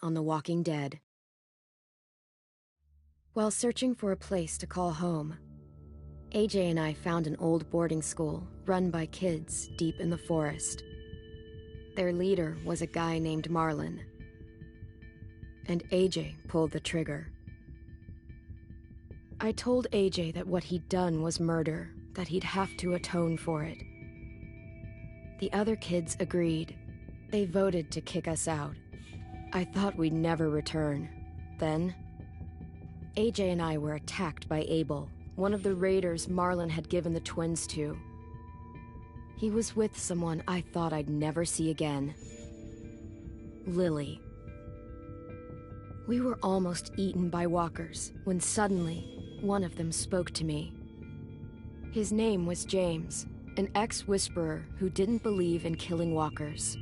on The Walking Dead. While searching for a place to call home, AJ and I found an old boarding school run by kids deep in the forest. Their leader was a guy named Marlon, and AJ pulled the trigger. I told AJ that what he'd done was murder, that he'd have to atone for it. The other kids agreed. They voted to kick us out. I thought we'd never return. Then, AJ and I were attacked by Abel, one of the raiders Marlon had given the twins to. He was with someone I thought I'd never see again. Lily. We were almost eaten by walkers when suddenly one of them spoke to me. His name was James, an ex-whisperer who didn't believe in killing walkers.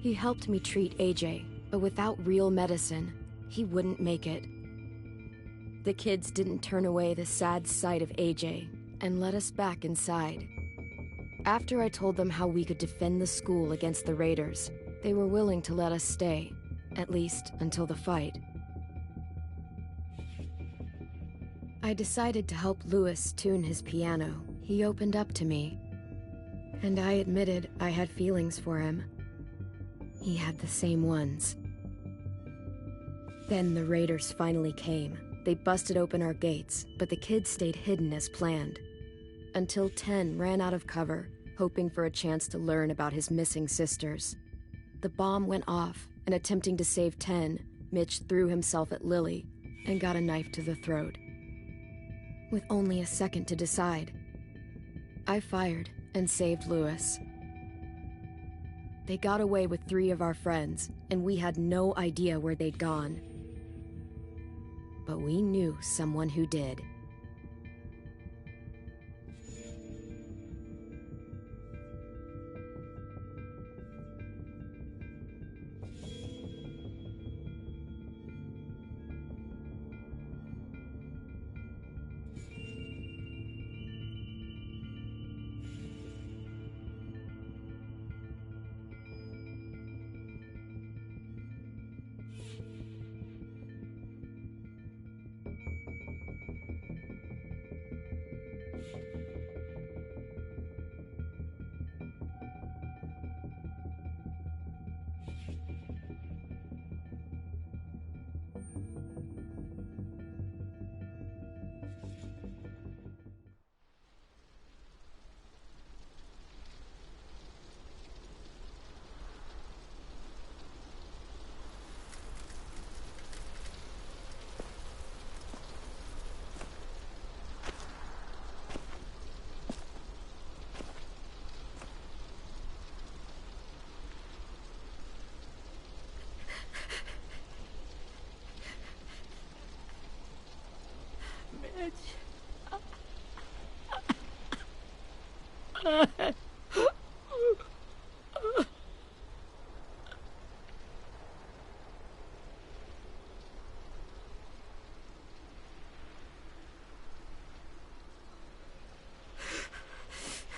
He helped me treat AJ, but without real medicine, he wouldn't make it. The kids didn't turn away the sad sight of AJ and let us back inside. After I told them how we could defend the school against the raiders, they were willing to let us stay, at least until the fight. I decided to help Louis tune his piano. He opened up to me, and I admitted I had feelings for him. He had the same ones. Then the raiders finally came. They busted open our gates, but the kids stayed hidden as planned. Until 10 ran out of cover, hoping for a chance to learn about his missing sisters. The bomb went off, and attempting to save 10, Mitch threw himself at Lily and got a knife to the throat. With only a second to decide, I fired and saved Louis. They got away with 3 of our friends, and we had no idea where they'd gone. But we knew someone who did.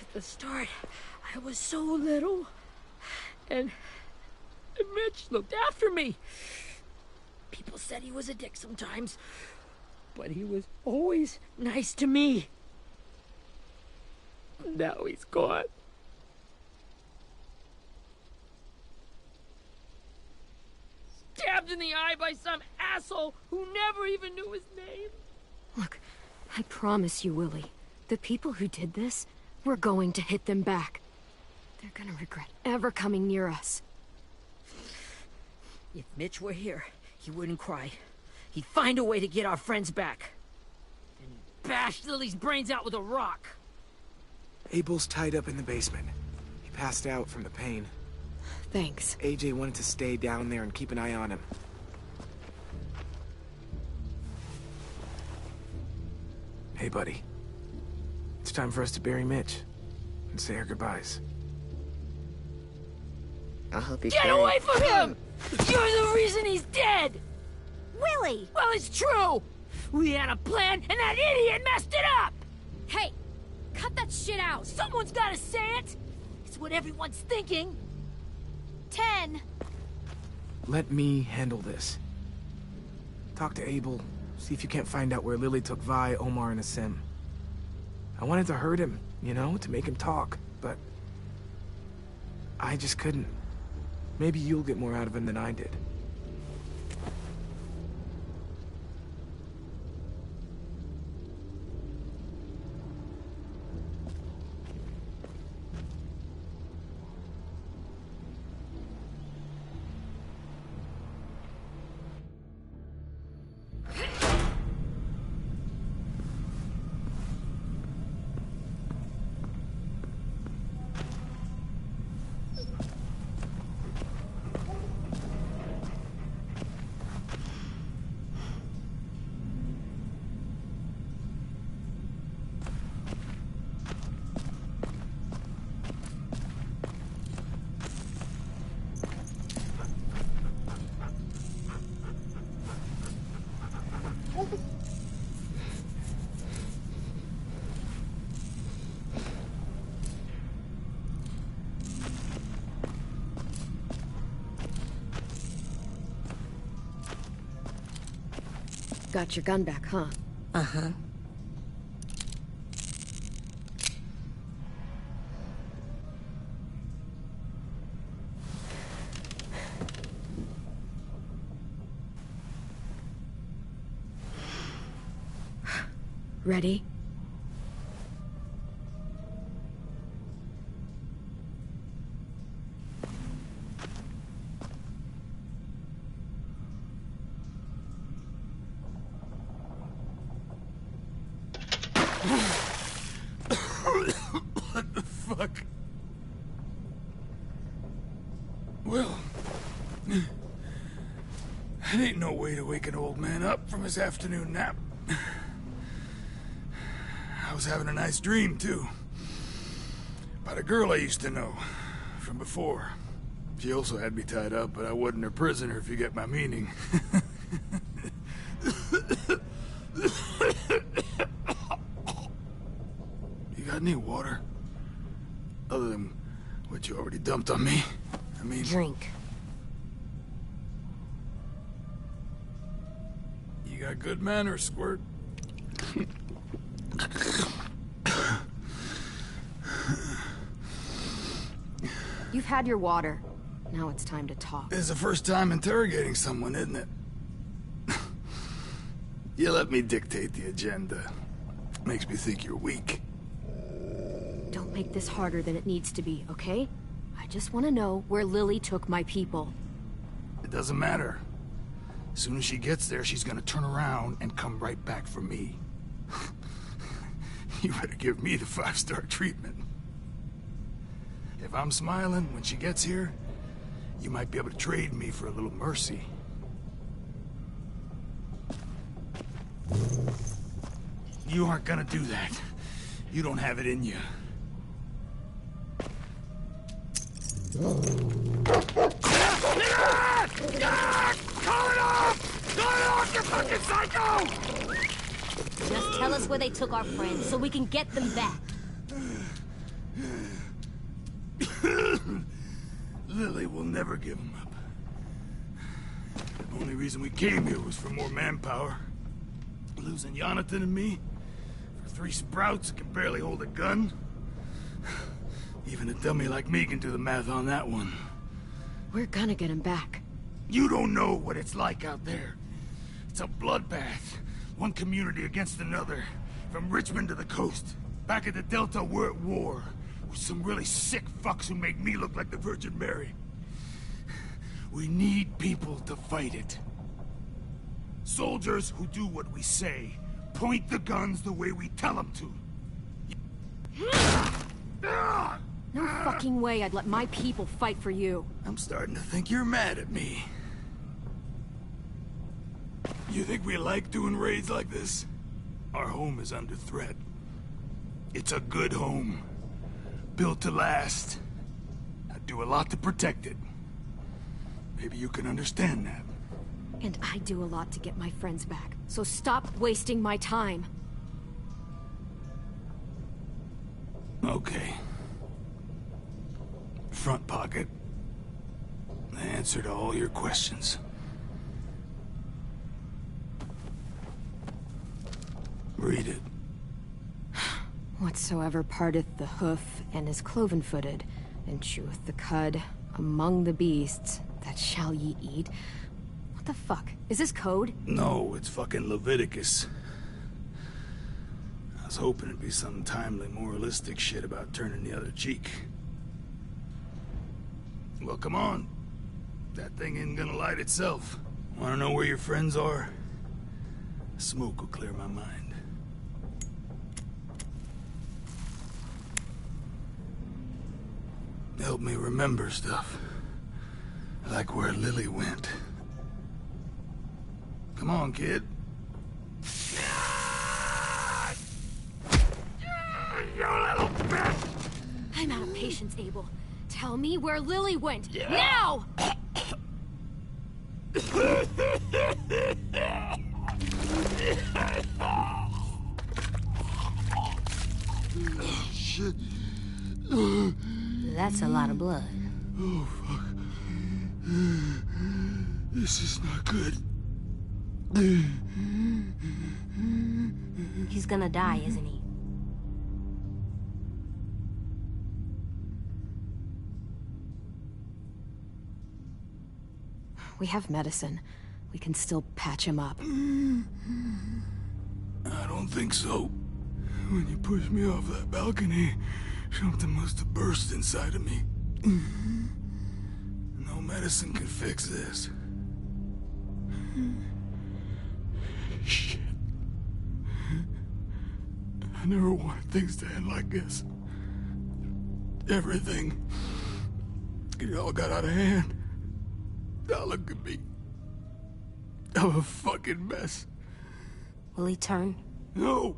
At the start, I was so little, and Mitch looked after me. People said he was a dick sometimes, but he was always nice to me. Now he's gone. Stabbed in the eye by some asshole who never even knew his name. Look, I promise you, Willie, the people who did this, we're going to hit them back. They're gonna regret ever coming near us. If Mitch were here, he wouldn't cry. He'd find a way to get our friends back. And bash Lily's brains out with a rock. Abel's tied up in the basement. He passed out from the pain. Thanks. AJ wanted to stay down there and keep an eye on him. Hey, buddy. It's time for us to bury Mitch and say our goodbyes. I'll help you. Get away from him! You're the reason he's dead! Willie! Well, it's true! We had a plan, and that idiot messed it up! Hey! Cut that shit out! Someone's gotta say it! It's what everyone's thinking. 10. let me handle this. Talk to Abel, see if you can't find out where Lily took Vi, Omar, and Asim. I wanted to hurt him, you know, to make him talk, but I just couldn't. Maybe you'll get more out of him than I did. Got your gun back, huh? Uh-huh. Ready? What the fuck? Well, that ain't no way to wake an old man up from his afternoon nap. I was having a nice dream, too. About a girl I used to know from before. She also had me tied up, but I wasn't her prisoner, if you get my meaning. You got any water? Other than what you already dumped on me? I mean... Drink. You got good manners, Squirt. You've had your water. Now it's time to talk. It's the first time interrogating someone, isn't it? You let me dictate the agenda. Makes me think you're weak. Don't make this harder than it needs to be, okay? I just want to know where Lily took my people. It doesn't matter. As soon as she gets there, she's gonna turn around and come right back for me. You better give me the 5-star treatment. If I'm smiling when she gets here, you might be able to trade me for a little mercy. You aren't gonna do that. You don't have it in you. Call it off! Call it off, you fucking psycho! Just tell us where they took our friends so we can get them back. Lily will never give them up. The only reason we came here was for more manpower. Losing Jonathan and me for 3 sprouts that can barely hold a gun. Even a dummy like me can do the math on that one. We're gonna get him back. You don't know what it's like out there. It's a bloodbath. One community against another. From Richmond to the coast. Back at the Delta, we're at war. With some really sick fucks who make me look like the Virgin Mary. We need people to fight it. Soldiers who do what we say. Point the guns the way we tell them to. No fucking way I'd let my people fight for you. I'm starting to think you're mad at me. You think we like doing raids like this? Our home is under threat. It's a good home. Built to last. I'd do a lot to protect it. Maybe you can understand that. And I do a lot to get my friends back. So stop wasting my time. Okay. Front pocket. The answer to all your questions. Read it. Whatsoever parteth the hoof, and is cloven-footed, and cheweth the cud, among the beasts, that shall ye eat. What the fuck? Is this code? No, it's fucking Leviticus. I was hoping it'd be some timely, moralistic shit about turning the other cheek. Well, come on. That thing ain't gonna light itself. Wanna know where your friends are? Smoke will clear my mind. Help me remember stuff. Like where Lily went. Come on, kid. You little bitch! I'm out of patience, Abel. Tell me where Lily went. Now! Shit. That's a lot of blood. Oh, fuck. This is not good. He's gonna die, isn't he? We have medicine. We can still patch him up. I don't think so. When you pushed me off that balcony, something must have burst inside of me. No medicine can fix this. Shit. I never wanted things to end like this. Everything. It all got out of hand. Now look at me. I'm a fucking mess. Will he turn? No!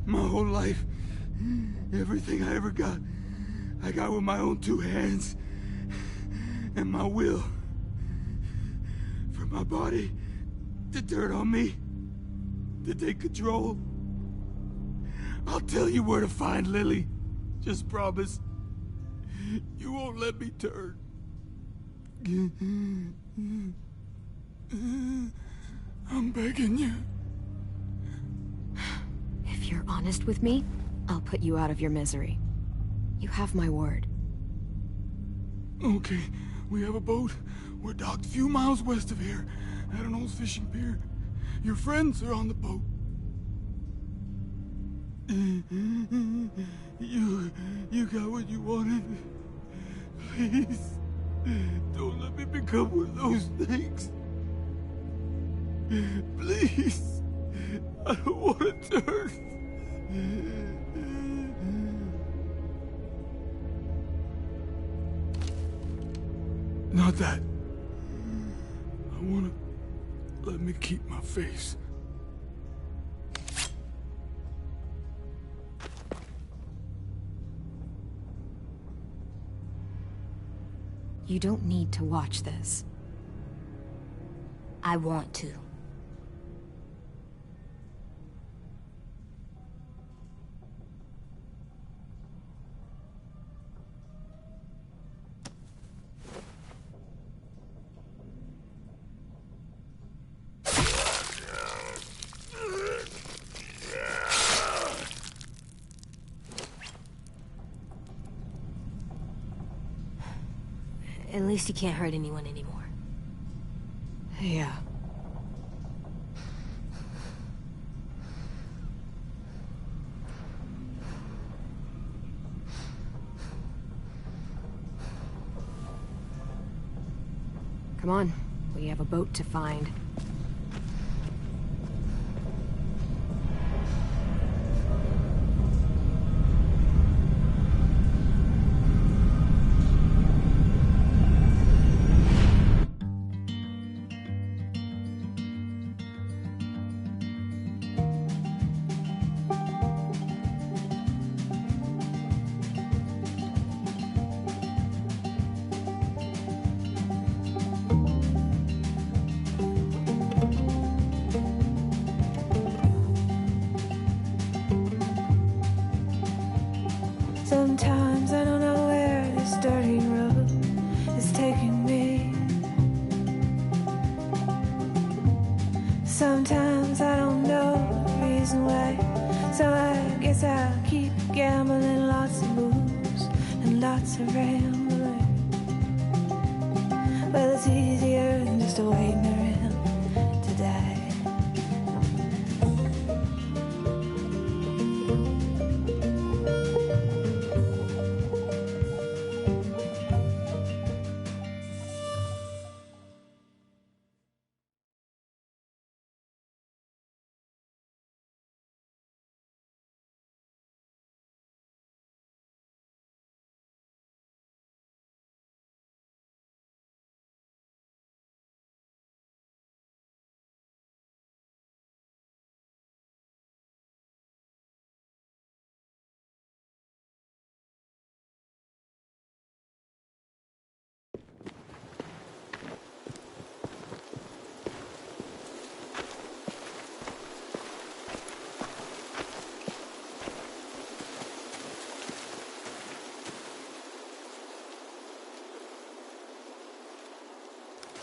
My whole life, everything I ever got, I got with my own two hands and my will. For my body to turn on me, to take control. I'll tell you where to find Lily. Just promise. You won't let me turn. I'm begging you. If you're honest with me, I'll put you out of your misery. You have my word. Okay, we have a boat. We're docked a few miles west of here, at an old fishing pier. Your friends are on the boat. You got what you wanted. Please, don't let me become one of those things. Please, I don't want to turn. Not that. I want to let me keep my face. You don't need to watch this. I want to. At least he can't hurt anyone anymore. Yeah. Come on, we have a boat to find. Sometimes I don't know where this dirty road is taking me. Sometimes I don't know the reason why, so I guess I'll keep gambling. Lots of moves and lots of rambling. Well, it's easier than just waiting around to die.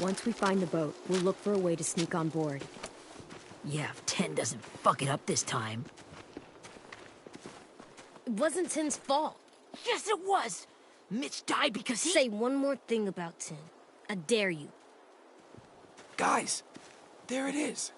Once we find the boat, we'll look for a way to sneak on board. Yeah, if 10 doesn't fuck it up this time. It wasn't Tin's fault. Yes, it was! Mitch died because he— Say one more thing about Tin. I dare you. Guys, there it is.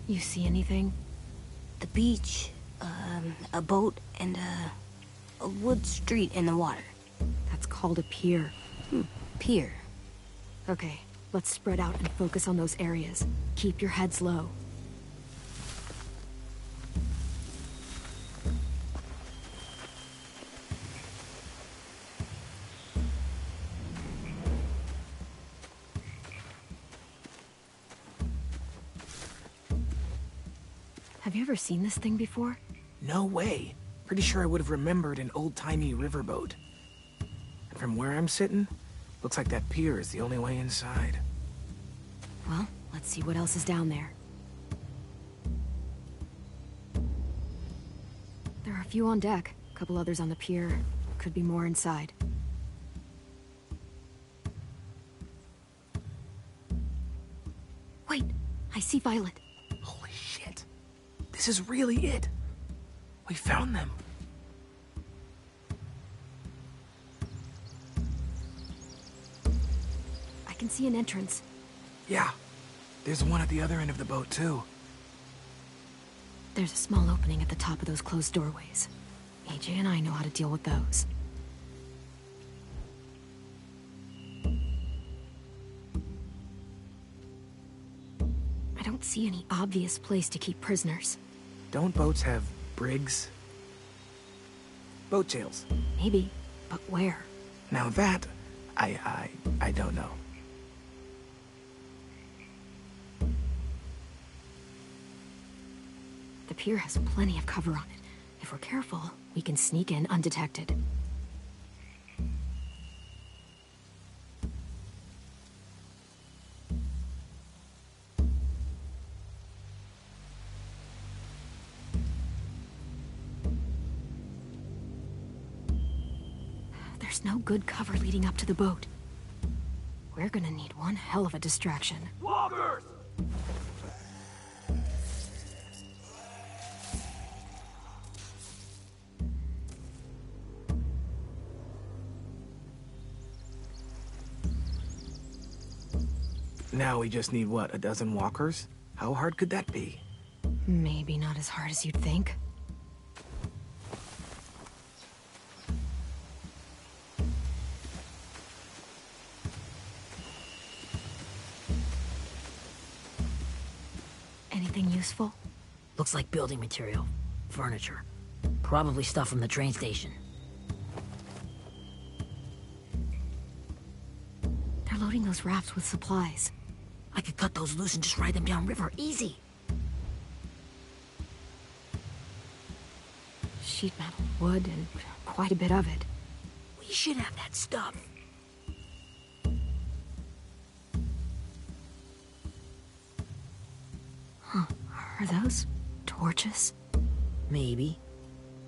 You see anything? The beach, a boat, and a wood street in the water. That's called a pier. Pier. Okay, let's spread out and focus on those areas. Keep your heads low. Have you ever seen this thing before? No way. Pretty sure I would have remembered an old-timey riverboat. And from where I'm sitting, looks like that pier is the only way inside. Well, let's see what else is down there. There are a few on deck, a couple others on the pier. Could be more inside. Wait, I see Violet. Holy shit. This is really it. We found them. I can see an entrance. Yeah. There's one at the other end of the boat, too. There's a small opening at the top of those closed doorways. AJ and I know how to deal with those. I don't see any obvious place to keep prisoners. Don't boats have brigs? Boat jails. Maybe, but where? Now that, I don't know. The pier has plenty of cover on it. If we're careful, we can sneak in undetected. There's no good cover leading up to the boat. We're gonna need one hell of a distraction. Loggers! Now we just need, what, a dozen walkers? How hard could that be? Maybe not as hard as you'd think. Anything useful? Looks like building material. Furniture. Probably stuff from the train station. They're loading those rafts with supplies. I could cut those loose and just ride them downriver, easy. Sheet metal, wood, and quite a bit of it. We should have that stuff. Huh. Are those torches? Maybe.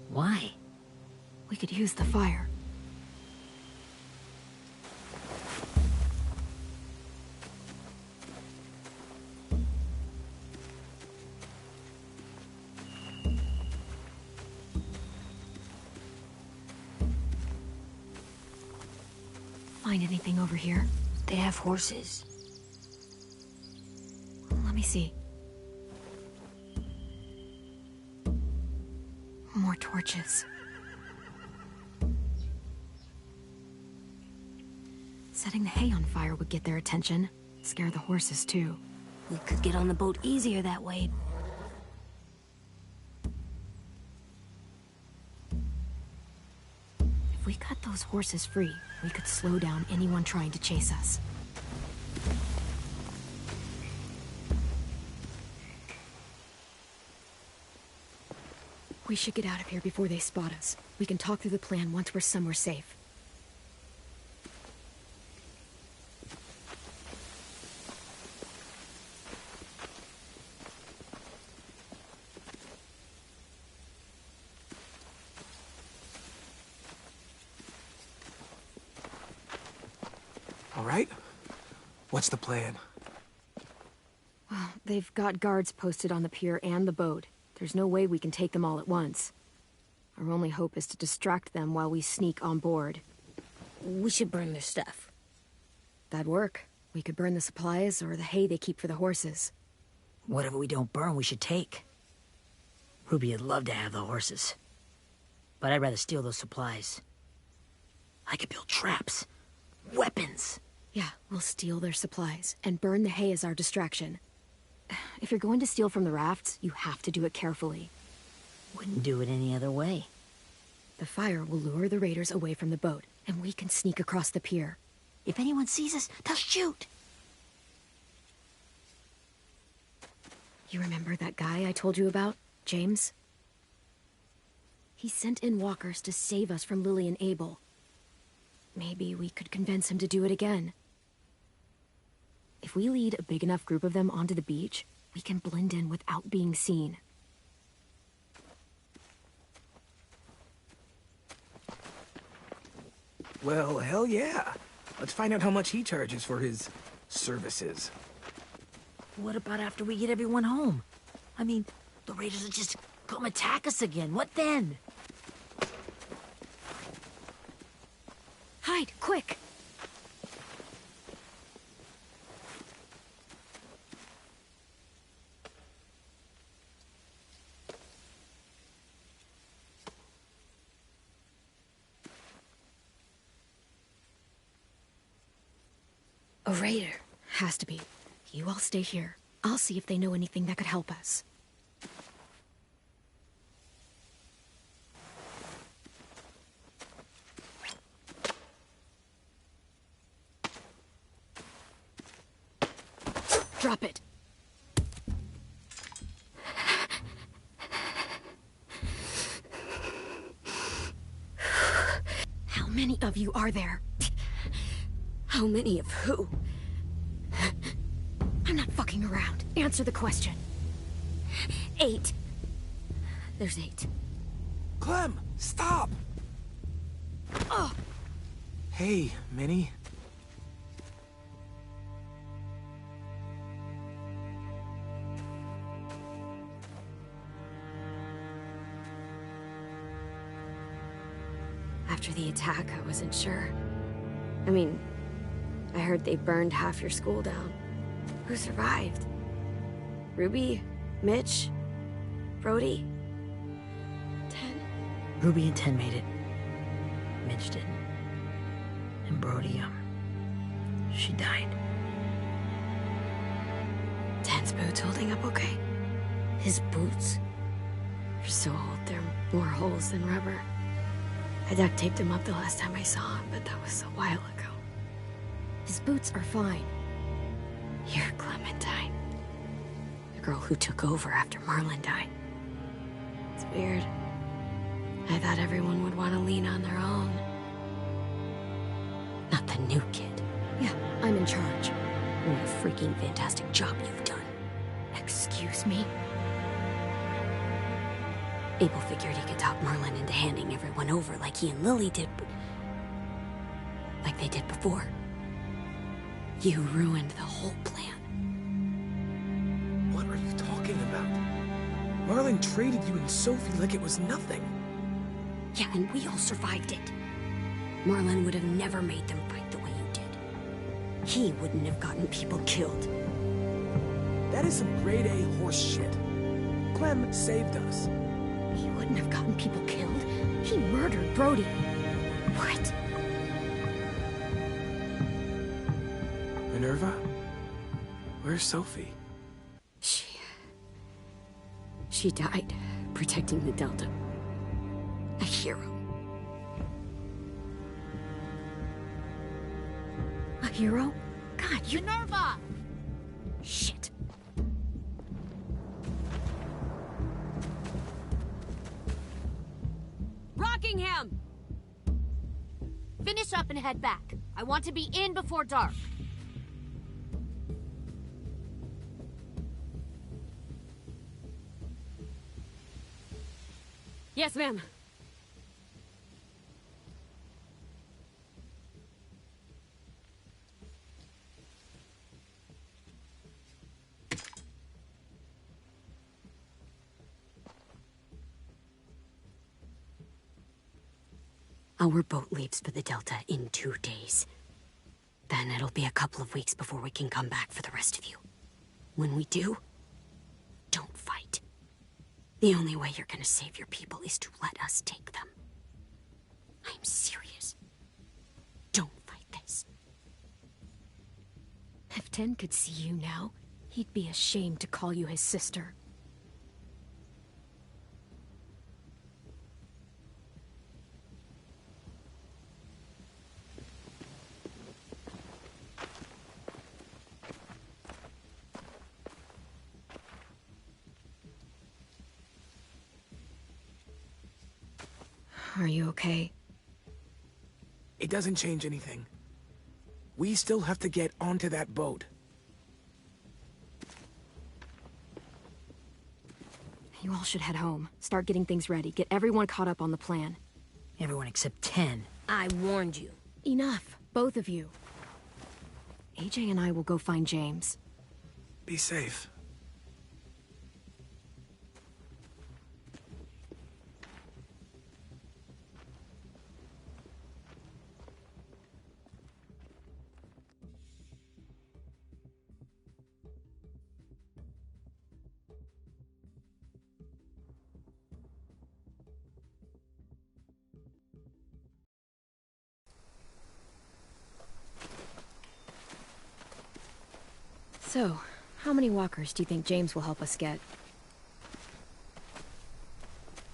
Why? We could use the fire. Find anything over here? They have horses. Let me see. More torches. Setting the hay on fire would get their attention. Scare the horses, too. We could get on the boat easier that way. If we cut those horses free, we could slow down anyone trying to chase us. We should get out of here before they spot us. We can talk through the plan once we're somewhere safe. All right? What's the plan? Well, they've got guards posted on the pier and the boat. There's no way we can take them all at once. Our only hope is to distract them while we sneak on board. We should burn their stuff. That'd work. We could burn the supplies or the hay they keep for the horses. Whatever we don't burn, we should take. Ruby'd love to have the horses. But I'd rather steal those supplies. I could build traps. Weapons. Yeah, we'll steal their supplies and burn the hay as our distraction. If you're going to steal from the rafts, you have to do it carefully. Wouldn't do it any other way. The fire will lure the raiders away from the boat, and we can sneak across the pier. If anyone sees us, they'll shoot. You remember that guy I told you about, James? He sent in walkers to save us from Lily and Abel. Maybe we could convince him to do it again. If we lead a big enough group of them onto the beach, we can blend in without being seen. Well, hell yeah. Let's find out how much he charges for his services. What about after we get everyone home? I mean, the raiders will just come attack us again. What then? Hide, quick! A raider. Has to be. You all stay here. I'll see if they know anything that could help us. Drop it. How many of you are there? How many of who? I'm not fucking around. Answer the question. 8. There's 8. Clem, stop! Oh! Hey, Minnie. After the attack, I wasn't sure. I mean, I heard they burned half your school down. Who survived? Ruby? Mitch? Brody? 10? Ruby and 10 made it. Mitch didn't. And Brody, she died. 10's boots holding up okay? His boots? They're so old, they're more holes than rubber. I duct taped him up the last time I saw him, but that was a while ago. His boots are fine. Here, Clem, girl who took over after Marlon died. It's weird. I thought everyone would want to lean on their own. Not the new kid. Yeah, I'm in charge. What a freaking fantastic job you've done. Excuse me? Abel figured he could talk Marlon into handing everyone over like he and Lily did, but... like they did before. You ruined the whole plan. What are you talking about? Marlon traded you and Sophie like it was nothing. Yeah, and we all survived it. Marlon would have never made them fight the way you did. He wouldn't have gotten people killed. That is some grade A horse shit. Clem saved us. He wouldn't have gotten people killed. He murdered Brody. What? Minerva? Where's Sophie? She died protecting the Delta. A hero. A hero? God, you... Minerva! Shit. Rockingham! Finish up and head back. I want to be in before dark. Yes, ma'am. Our boat leaves for the Delta in 2 days. Then it'll be a couple of weeks before we can come back for the rest of you. When we do, don't fight. The only way you're gonna save your people is to let us take them. I'm serious. Don't fight this. If Ten could see you now, he'd be ashamed to call you his sister. Are you okay? It doesn't change anything. We still have to get onto that boat. You all should head home. Start getting things ready. Get everyone caught up on the plan. Everyone except 10. I warned you. Enough, both of you. AJ and I will go find James. Be safe. So, how many walkers do you think James will help us get?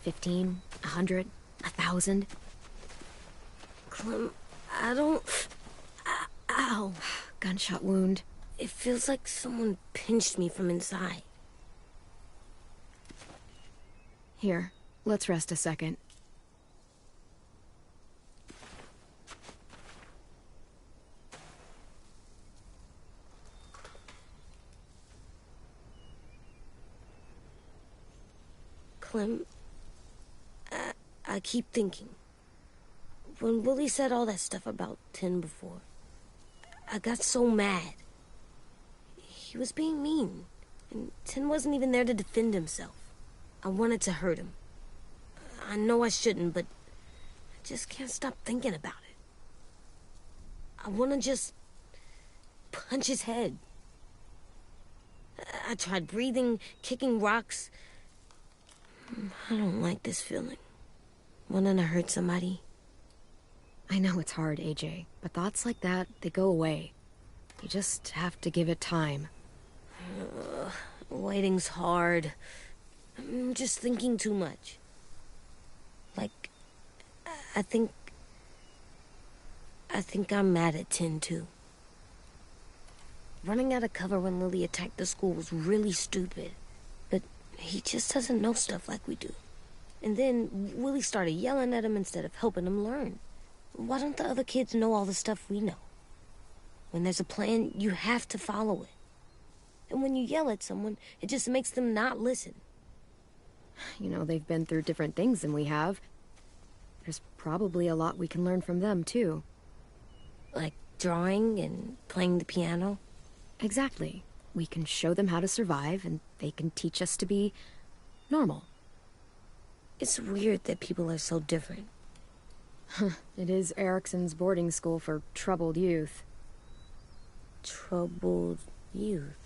15? 100? 1,000? Clem, I don't... Ow. Gunshot wound. It feels like someone pinched me from inside. Here, let's rest a second. Clem, I keep thinking. When Willie said all that stuff about Tin before, I got so mad. He was being mean, and Tin wasn't even there to defend himself. I wanted to hurt him. I know I shouldn't, but I just can't stop thinking about it. I want to just punch his head. I tried breathing, kicking rocks. I don't like this feeling. Wanting to hurt somebody. I know it's hard, AJ, but thoughts like that, they go away. You just have to give it time. Waiting's hard. I'm just thinking too much. Like, I think I'm mad at Tin, too. Running out of cover when Lily attacked the school was really stupid. He just doesn't know stuff like we do. And then Willie started yelling at him instead of helping him learn. Why don't the other kids know all the stuff we know? When there's a plan, you have to follow it. And when you yell at someone, it just makes them not listen. You know, they've been through different things than we have. There's probably a lot we can learn from them, too. Like drawing and playing the piano? Exactly. We can show them how to survive, and they can teach us to be normal. It's weird that people are so different. It is Erickson's boarding school for troubled youth. Troubled youth?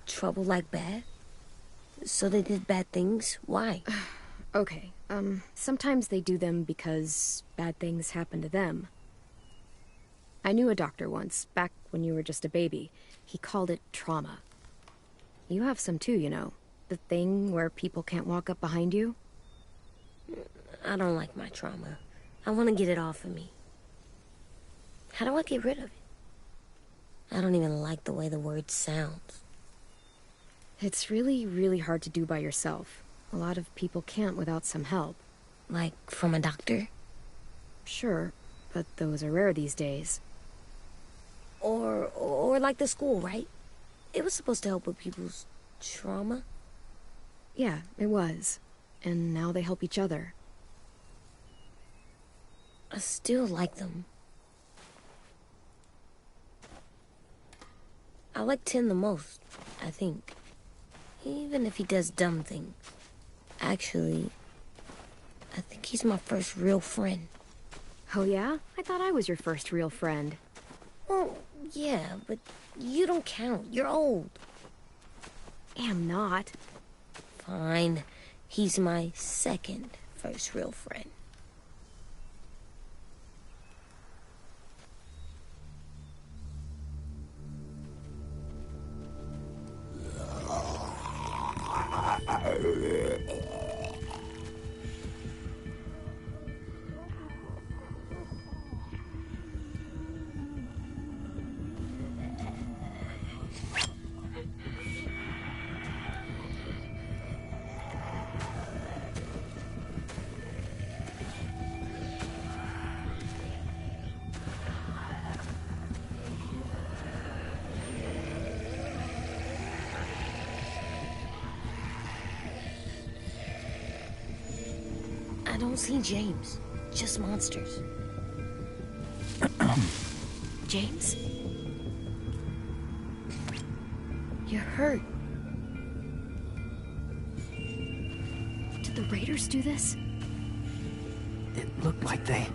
Trouble like bad? So they did bad things? Why? Okay, sometimes they do them because bad things happen to them. I knew a doctor once, back when you were just a baby. He called it trauma. You have some too, you know. The thing where people can't walk up behind you. I don't like my trauma. I want to get it off of me. How do I get rid of it? I don't even like the way the word sounds. It's really, really hard to do by yourself. A lot of people can't without some help. Like from a doctor? Sure, but those are rare these days. Or like the school, right? It was supposed to help with people's trauma. Yeah, it was. And now they help each other. I still like them. I like Tin the most, I think. Even if he does dumb things. Actually, I think he's my first real friend. Oh yeah? I thought I was your first real friend. Well, yeah, but you don't count. You're old. Am not. Fine. He's my second first real friend. I don't see James, just monsters. James? You're hurt. Did the Raiders do this? It looked like they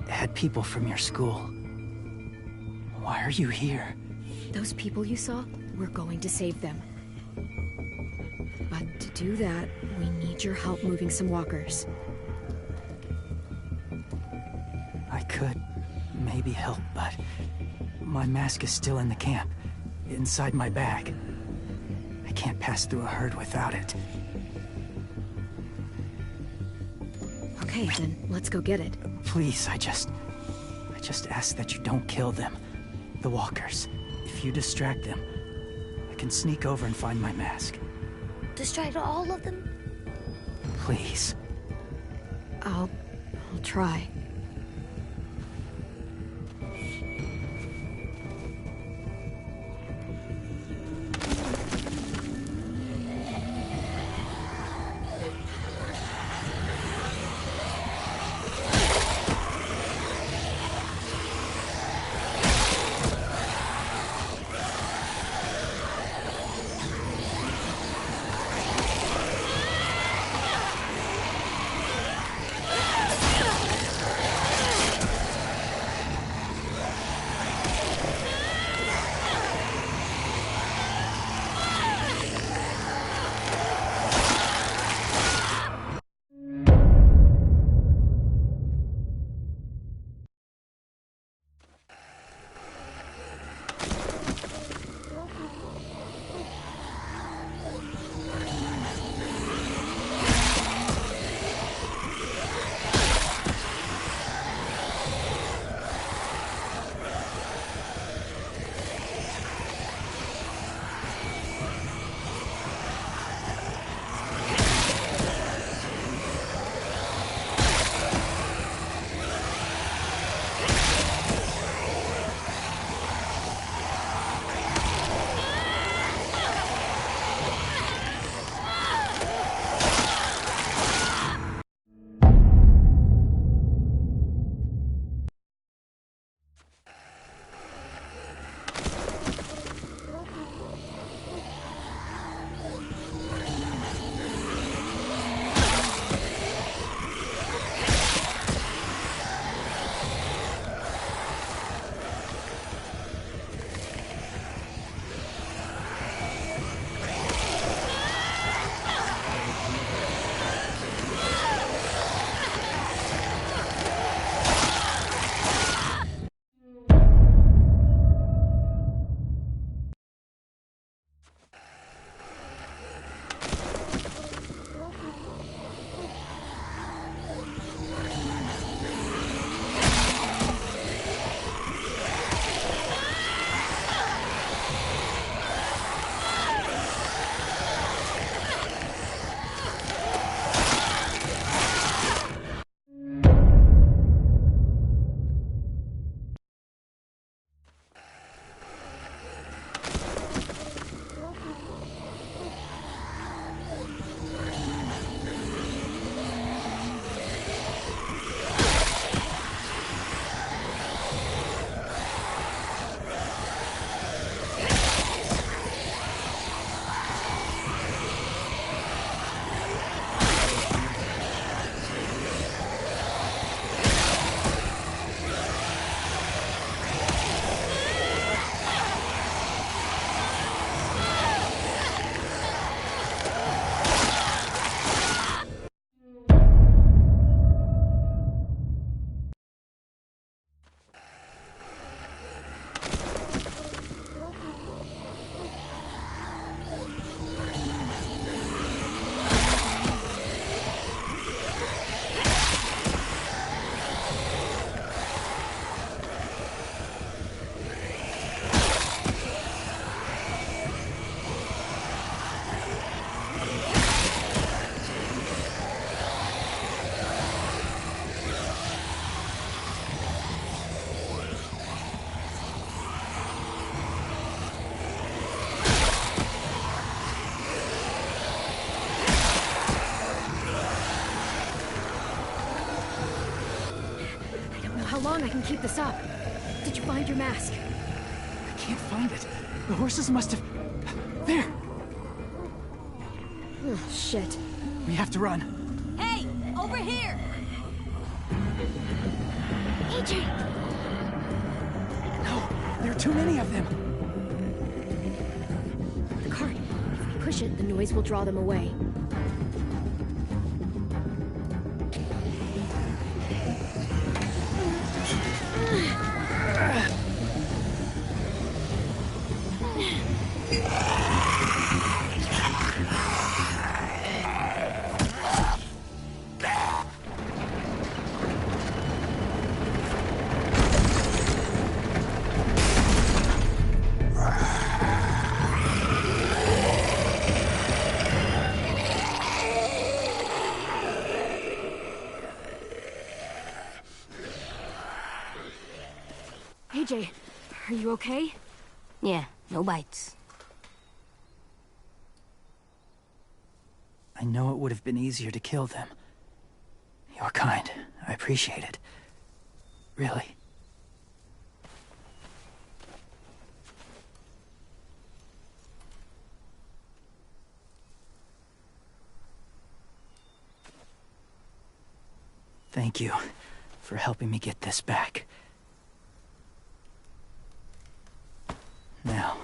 had people from your school. Why are you here? Those people you saw, we're going to save them. But to do that, we need your help moving some walkers. I could maybe help, but my mask is still in the camp, inside my bag. I can't pass through a herd without it. Okay, then let's go get it. Please, I just ask that you don't kill them. The walkers. If you distract them, I can sneak over and find my mask. Distract all of them? Please. I'll try. long I can keep this up. Did you find your mask? I can't find it. The horses must have... There! Oh, shit. We have to run. Hey, over here! AJ! No, there are too many of them. The cart. If we push it, the noise will draw them away. AJ, are you okay? Yeah, no bites. I know it would have been easier to kill them. You're kind. I appreciate it. Really. Thank you for helping me get this back. Now,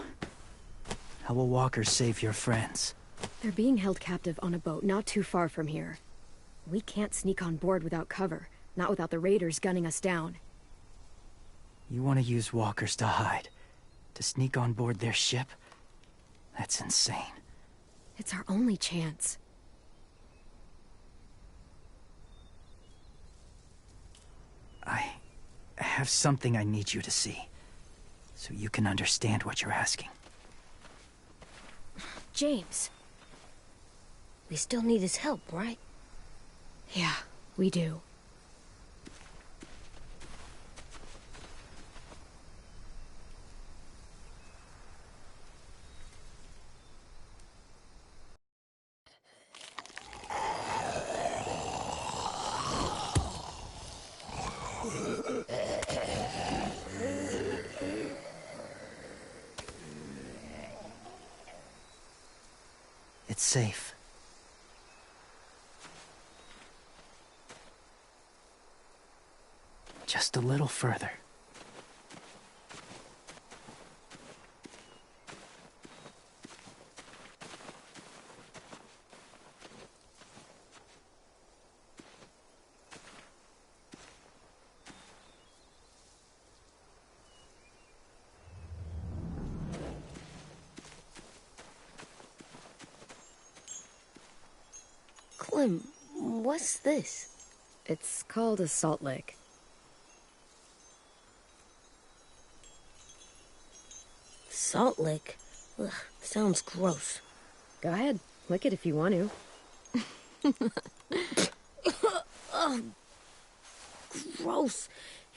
how will walkers save your friends? They're being held captive on a boat not too far from here. We can't sneak on board without cover, not without the raiders gunning us down. You want to use walkers to hide? To sneak on board their ship? That's insane. It's our only chance. I have something I need you to see, so you can understand what you're asking. James. We still need his help, right? Yeah, we do. It's safe. Just a little further. Clem, what's this? It's called a salt lick. Salt lick? Ugh, sounds gross. Go ahead, lick it if you want to. Ugh, gross.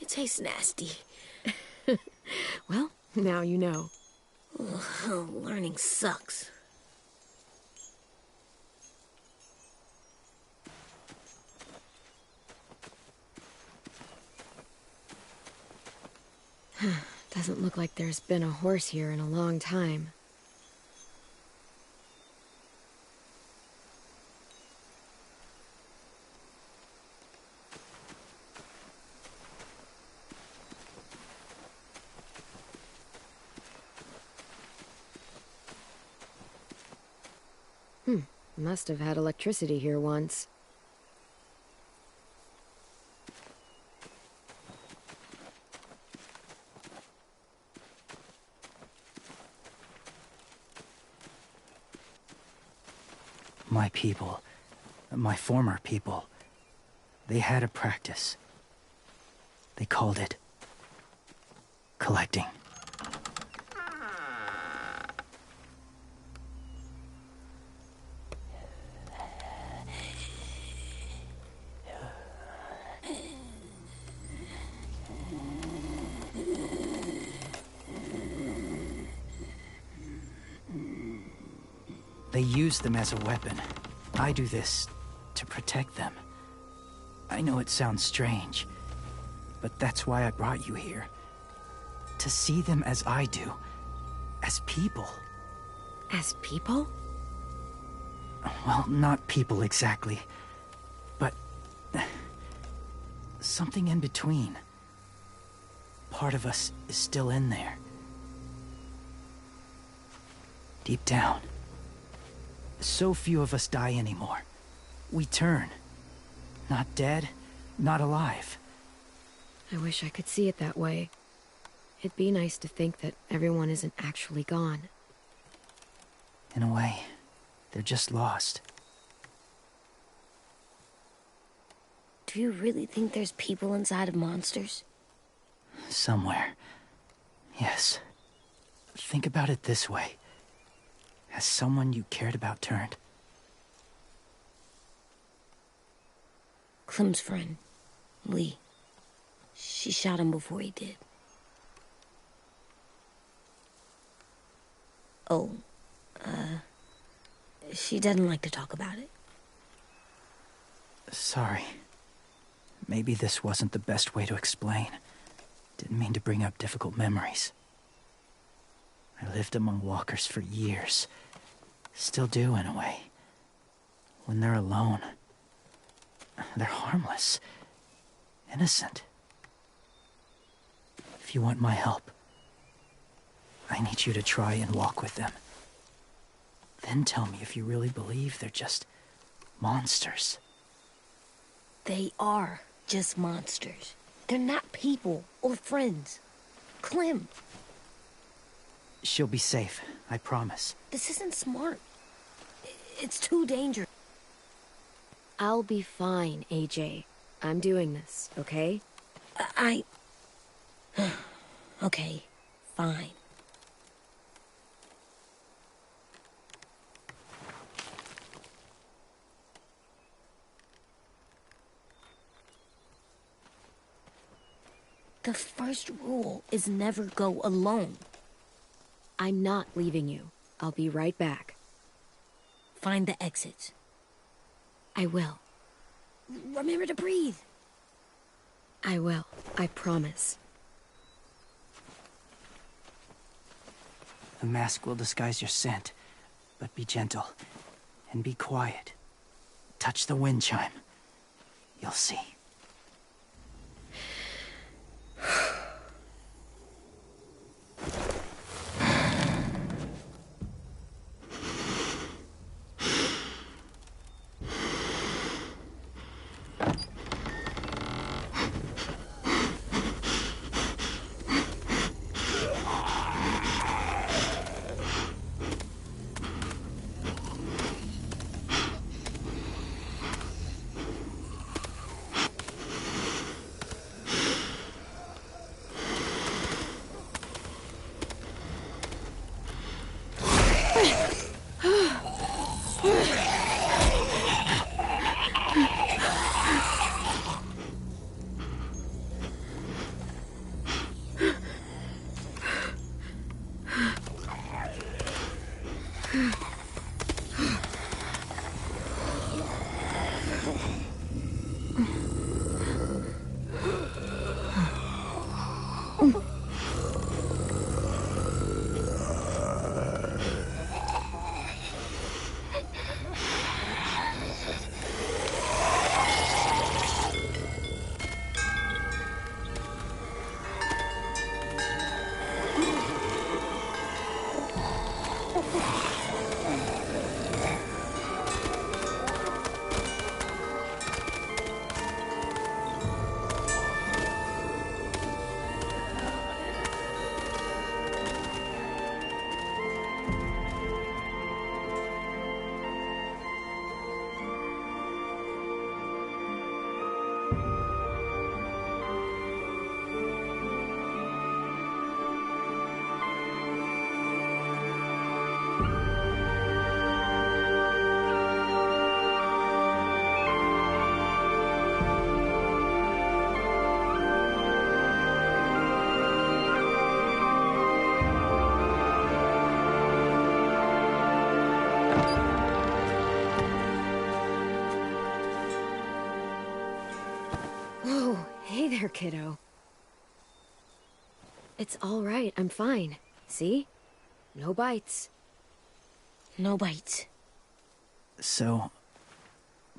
It tastes nasty. Well, now you know. Ugh, learning sucks. Doesn't look like there's been a horse here in a long time. Must have had electricity here once. My people, my former people, they had a practice. They called it collecting. They use them as a weapon. I do this to protect them. I know it sounds strange, but that's why I brought you here. To see them as I do. As people. As people? Well, not people exactly. But... something in between. Part of us is still in there. Deep down. So few of us die anymore. We turn. Not dead, not alive. I wish I could see it that way. It'd be nice to think that everyone isn't actually gone. In a way, they're just lost. Do you really think there's people inside of monsters? Somewhere. Yes. Think about it this way. Has someone you cared about turned? Clem's friend, Lee. She shot him before he did. Oh, she doesn't like to talk about it. Sorry. Maybe this wasn't the best way to explain. Didn't mean to bring up difficult memories. I lived among walkers for years. Still do, in a way. When they're alone, they're harmless. Innocent. If you want my help, I need you to try and walk with them. Then tell me if you really believe they're just monsters. They are just monsters. They're not people or friends. Clem. She'll be safe, I promise. This isn't smart. It's too dangerous. I'll be fine, AJ. I'm doing this, okay? Okay, fine. The first rule is never go alone. I'm not leaving you. I'll be right back. Find the exits. I will. Remember to breathe. I will. I promise. The mask will disguise your scent, but be gentle and be quiet. Touch the wind chime. You'll see. Whoa, hey there, kiddo. It's all right. I'm fine. See? No bites. No bites. So,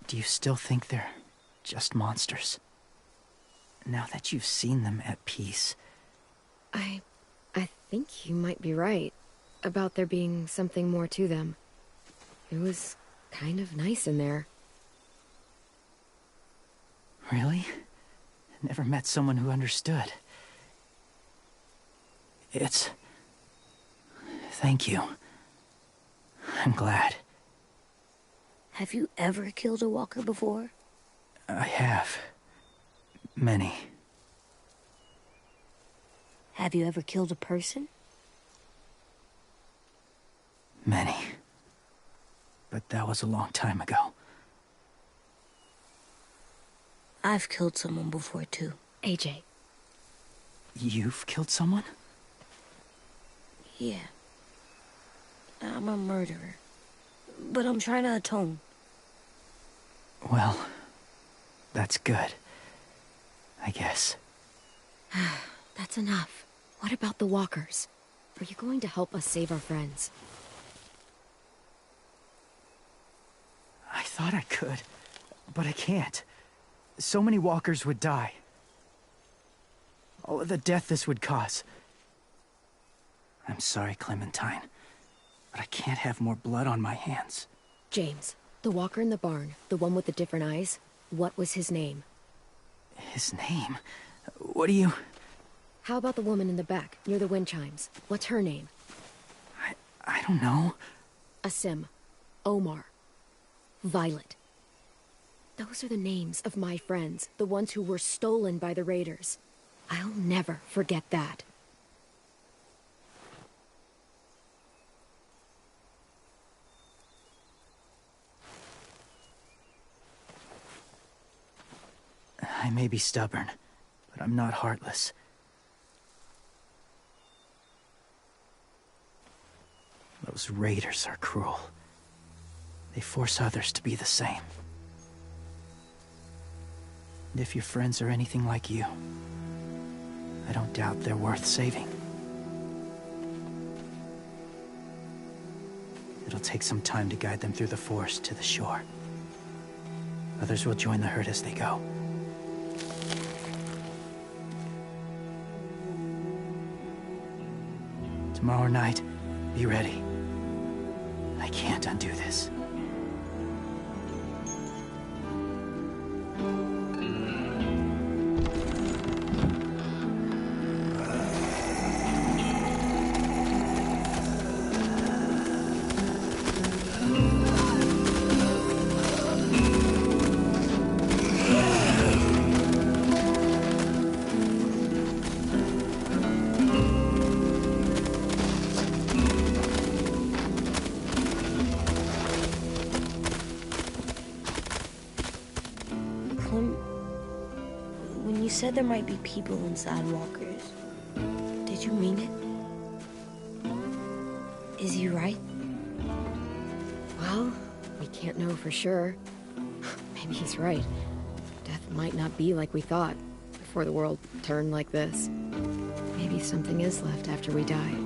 do you still think they're just monsters? Now that you've seen them at peace. I think you might be right about there being something more to them. It was kind of nice in there. Really? Never met someone who understood. Thank you. I'm glad. Have you ever killed a walker before? I have. Many. Have you ever killed a person? Many. But that was a long time ago. I've killed someone before, too. AJ. You've killed someone? Yeah. I'm a murderer. But I'm trying to atone. Well, that's good. I guess. That's enough. What about the walkers? Are you going to help us save our friends? I thought I could, but I can't. So many walkers would die. All of the death this would cause. I'm sorry, Clementine, but I can't have more blood on my hands. James, the walker in the barn, the one with the different eyes, what was his name? His name? What do you... How about the woman in the back, near the wind chimes? What's her name? I don't know. Asim. Omar. Violet. Those are the names of my friends, the ones who were stolen by the raiders. I'll never forget that. I may be stubborn, but I'm not heartless. Those raiders are cruel. They force others to be the same. And if your friends are anything like you, I don't doubt they're worth saving. It'll take some time to guide them through the forest to the shore. Others will join the herd as they go. Tomorrow night, be ready. I can't undo this. When you said there might be people inside walkers, did you mean it? Is he right? Well, we can't know for sure. Maybe he's right. Death might not be like we thought, before the world turned like this. Maybe something is left after we die.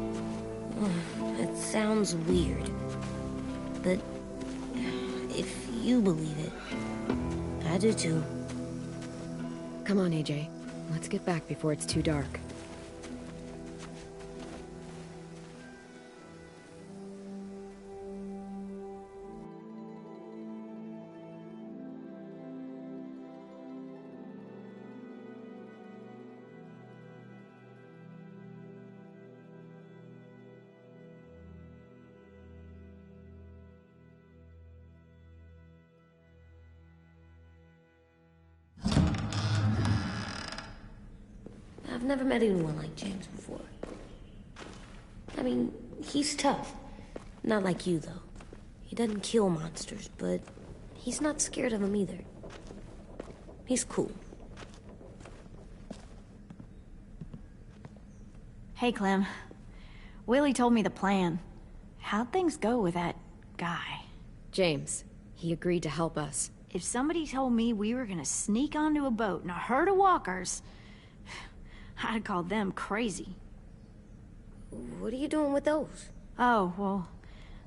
It sounds weird. But if you believe it, I do too. Come on, AJ. Let's get back before it's too dark. I've never met anyone like James before. I mean, he's tough. Not like you, though. He doesn't kill monsters, but he's not scared of them either. He's cool. Hey, Clem. Willie told me the plan. How'd things go with that guy? James, he agreed to help us. If somebody told me we were gonna sneak onto a boat in a herd of walkers, I'd call them crazy. What are you doing with those? Oh, well,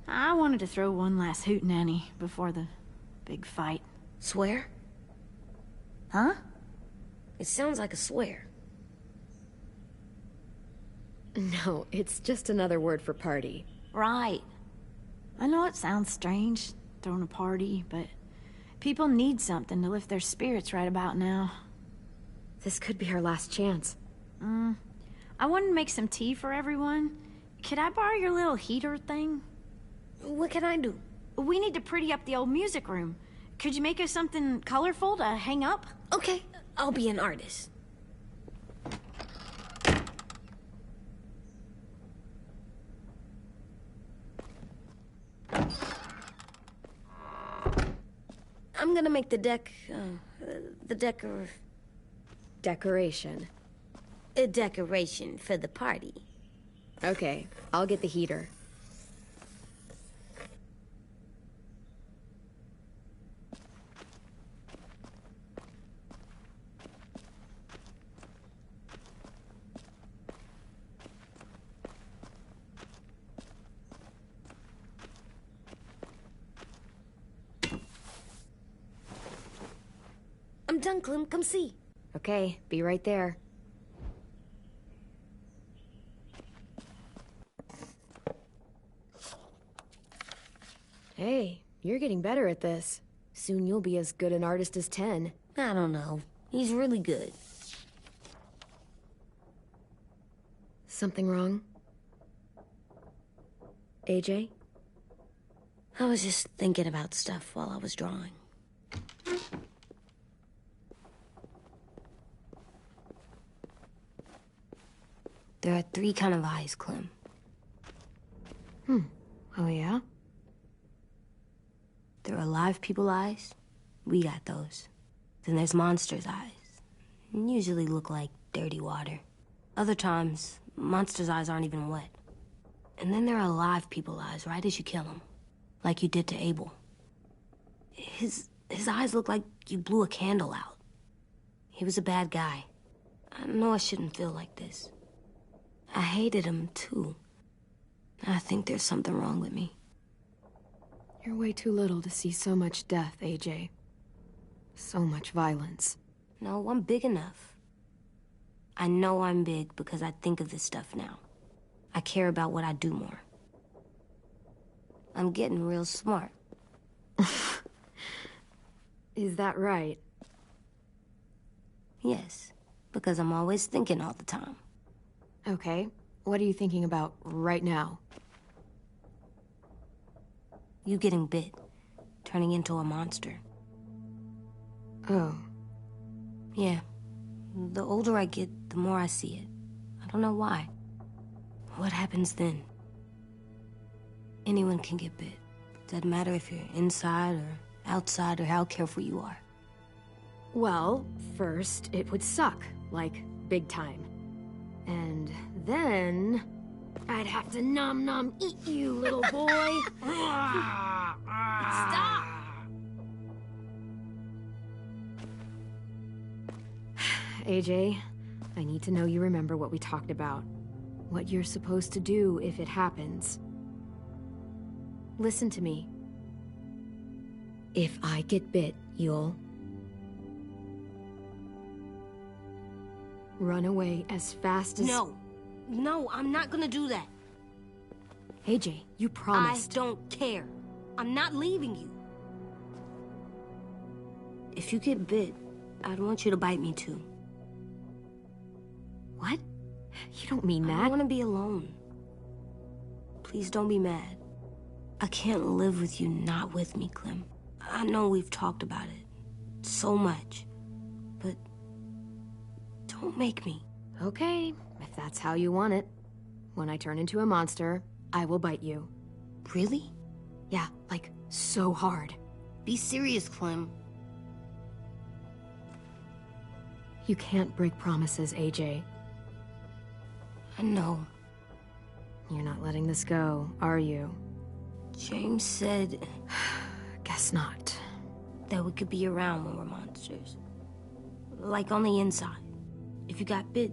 I wanted to throw one last hootenanny before the big fight. Swear? Huh? It sounds like a swear. No, it's just another word for party. Right. I know it sounds strange, throwing a party, but people need something to lift their spirits right about now. This could be our last chance. I wanted to make some tea for everyone. Could I borrow your little heater thing? What can I do? We need to pretty up the old music room. Could you make us something colorful to hang up? Okay, I'll be an artist. I'm gonna make the Decoration. a decoration for the party. Okay, I'll get the heater. I'm done, Clem. Come see. Okay, be right there. Hey, you're getting better at this. Soon you'll be as good an artist as 10. I don't know. He's really good. Something wrong? AJ? I was just thinking about stuff while I was drawing. There are 3 kind of eyes, Clem. Oh, yeah? There are live people eyes. We got those. Then there's monsters' eyes. Usually look like dirty water. Other times, monsters' eyes aren't even wet. And then there are live people eyes right as you kill them. Like you did to Abel. His eyes look like you blew a candle out. He was a bad guy. I know I shouldn't feel like this. I hated him, too. I think there's something wrong with me. You're way too little to see so much death, AJ. So much violence. No, I'm big enough. I know I'm big because I think of this stuff now. I care about what I do more. I'm getting real smart. Is that right? Yes, because I'm always thinking all the time. Okay, what are you thinking about right now? You getting bit, turning into a monster. Oh. Yeah. The older I get, the more I see it. I don't know why. What happens then? Anyone can get bit. Doesn't matter if you're inside or outside or how careful you are. Well, first, it would suck. Like, big time. And then... I'd have to nom eat you, little boy. Stop! AJ, I need to know you remember what we talked about. What you're supposed to do if it happens. Listen to me. If I get bit, you'll... run away as fast as... No, I'm not gonna do that. AJ, you promised. I don't care. I'm not leaving you. If you get bit, I'd want you to bite me too. What? You don't mean that. I want to be alone. Please don't be mad. I can't live with you not with me, Clem. I know we've talked about it so much, but don't make me. Okay, if that's how you want it. When I turn into a monster, I will bite you. Really? Yeah, like, so hard. Be serious, Clem. You can't break promises, AJ. I know. You're not letting this go, are you? James said... Guess not. That we could be around when we're monsters. Like on the inside. If you got bit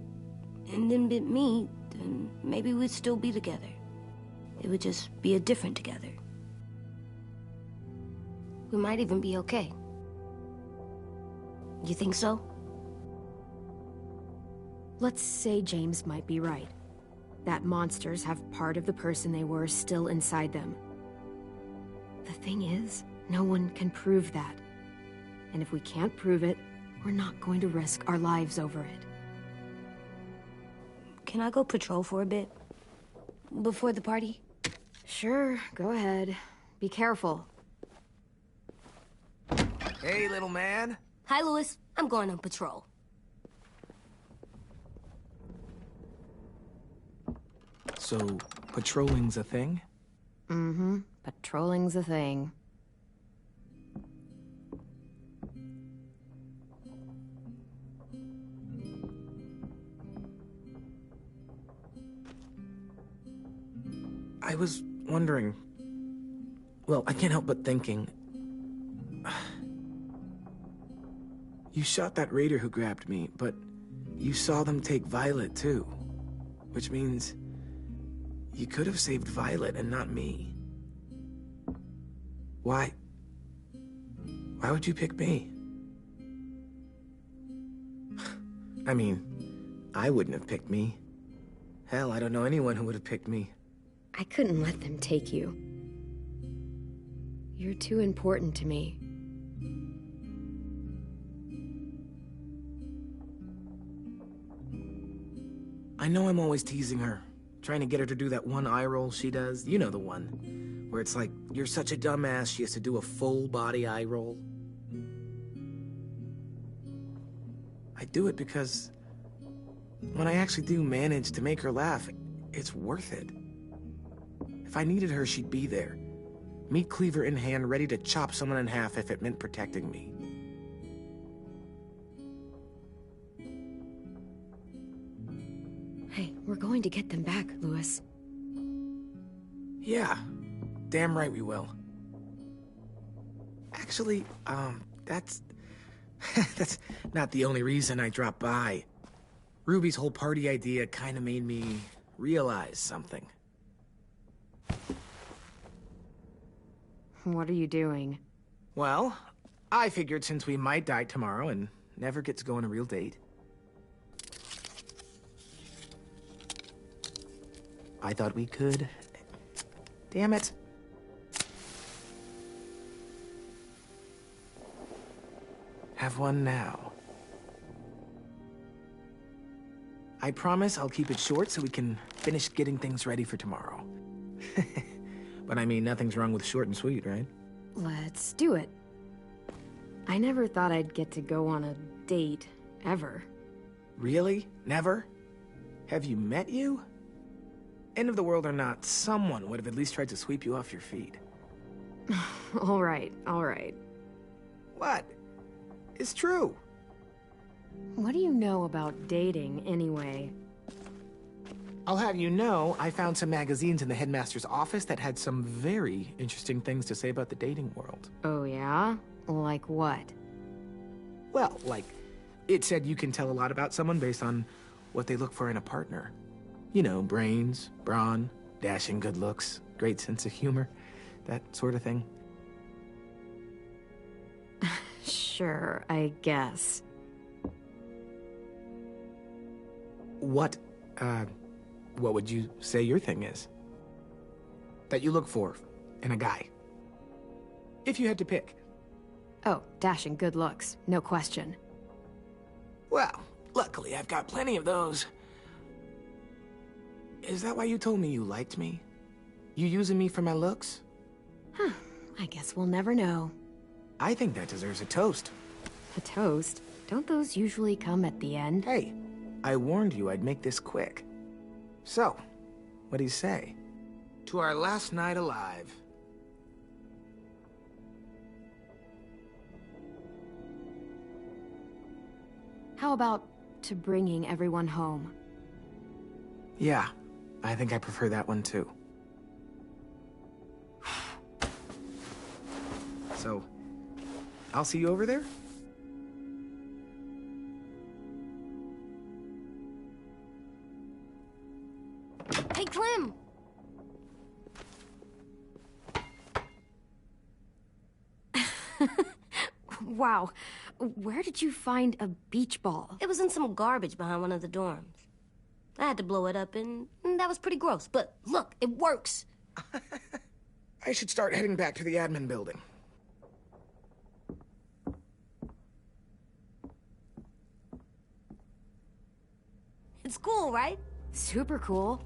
and then bit me, then maybe we'd still be together. It would just be a different together. We might even be okay. You think so? Let's say James might be right. That monsters have part of the person they were still inside them. The thing is, no one can prove that. And if we can't prove it, we're not going to risk our lives over it. Can I go patrol for a bit? Before the party? Sure, go ahead. Be careful. Hey, little man. Hi, Louis. I'm going on patrol. So, patrolling's a thing? Mm-hmm. Patrolling's a thing. I was wondering... Well, I can't help but thinking... You shot that raider who grabbed me, but you saw them take Violet, too. Which means... you could have saved Violet and not me. Why? Why would you pick me? I mean, I wouldn't have picked me. Hell, I don't know anyone who would have picked me. I couldn't let them take you. You're too important to me. I know I'm always teasing her, trying to get her to do that one eye roll she does. You know the one, where it's like, you're such a dumbass, she has to do a full body eye roll. I do it because when I actually do manage to make her laugh, it's worth it. If I needed her, she'd be there. Meat cleaver in hand, ready to chop someone in half if it meant protecting me. Hey, we're going to get them back, Louis. Yeah, damn right we will. Actually, that's... that's not the only reason I dropped by. Ruby's whole party idea kind of made me realize something. What are you doing? Well, I figured since we might die tomorrow and never get to go on a real date, I thought we could... Damn it. Have one now. I promise I'll keep it short so we can finish getting things ready for tomorrow. But I mean, nothing's wrong with short and sweet, right? Let's do it. I never thought I'd get to go on a date, ever. Really? Never? Have you met you? End of the world or not, someone would have at least tried to sweep you off your feet. All right, all right. What? It's true. What do you know about dating, anyway? I'll have you know, I found some magazines in the headmaster's office that had some very interesting things to say about the dating world. Oh, yeah? Like what? Well, like, it said you can tell a lot about someone based on what they look for in a partner. You know, brains, brawn, dashing good looks, great sense of humor, that sort of thing. Sure, I guess. What would you say your thing is? That you look for in a guy? If you had to pick. Oh, dashing good looks, no question. Well, luckily I've got plenty of those. Is that why you told me you liked me? You using me for my looks? Huh, I guess we'll never know. I think that deserves a toast. A toast? Don't those usually come at the end? Hey, I warned you I'd make this quick. So, what do you say? To our last night alive. How about to bringing everyone home? Yeah, I think I prefer that one too. So, I'll see you over there? Wow. Where did you find a beach ball? It was in some garbage behind one of the dorms. I had to blow it up, and that was pretty gross. But look, it works. I should start heading back to the admin building. It's cool, right? Super cool.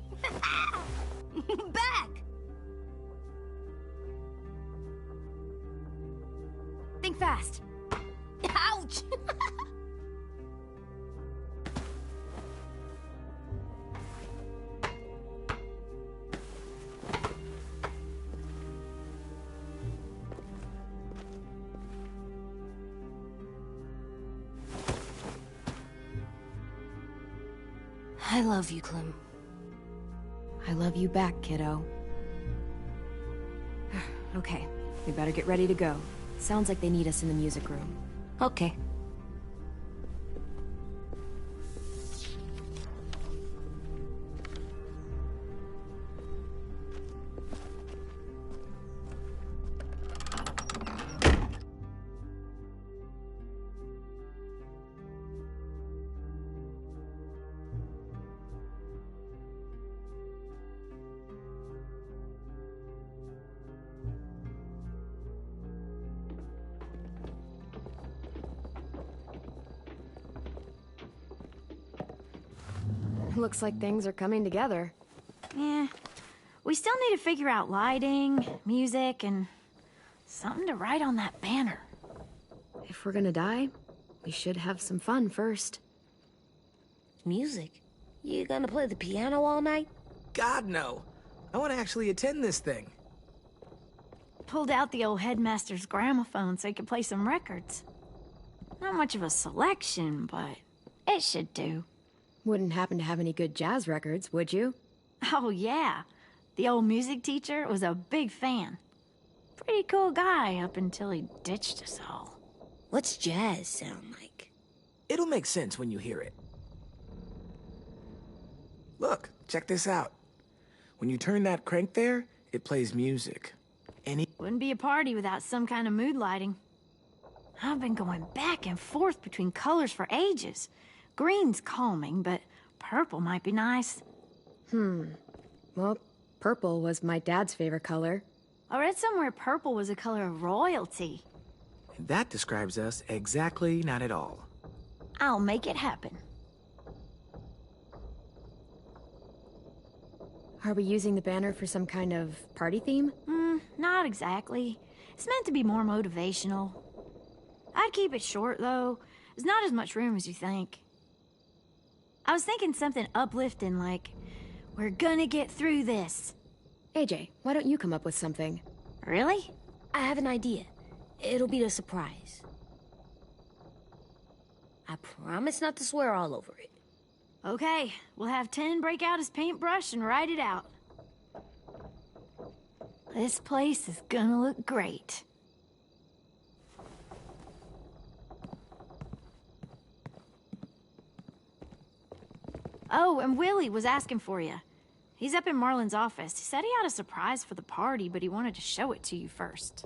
Back! Think fast. Ouch! I love you, Clem. I love you back, kiddo. Okay, we better get ready to go. Sounds like they need us in the music room. Okay. Looks like things are coming together. Yeah. We still need to figure out lighting, music, and something to write on that banner. If we're gonna die, we should have some fun first. Music? You gonna play the piano all night? God, no. I want to actually attend this thing. Pulled out the old headmaster's gramophone so he could play some records. Not much of a selection, but it should do. Wouldn't happen to have any good jazz records, would you? Oh, yeah. The old music teacher was a big fan. Pretty cool guy up until he ditched us all. What's jazz sound like? It'll make sense when you hear it. Look, check this out. When you turn that crank there, it plays music. Wouldn't be a party without some kind of mood lighting. I've been going back and forth between colors for ages. Green's calming, but purple might be nice. Well, purple was my dad's favorite color. I read somewhere purple was a color of royalty. And that describes us exactly not at all. I'll make it happen. Are we using the banner for some kind of party theme? Not exactly. It's meant to be more motivational. I'd keep it short, though. There's not as much room as you think. I was thinking something uplifting like, we're gonna get through this. AJ, why don't you come up with something? Really? I have an idea. It'll be a surprise. I promise not to swear all over it. Okay, we'll have 10 break out his paintbrush and write it out. This place is gonna look great. Oh, and Willie was asking for you. He's up in Marlin's office. He said he had a surprise for the party, but he wanted to show it to you first.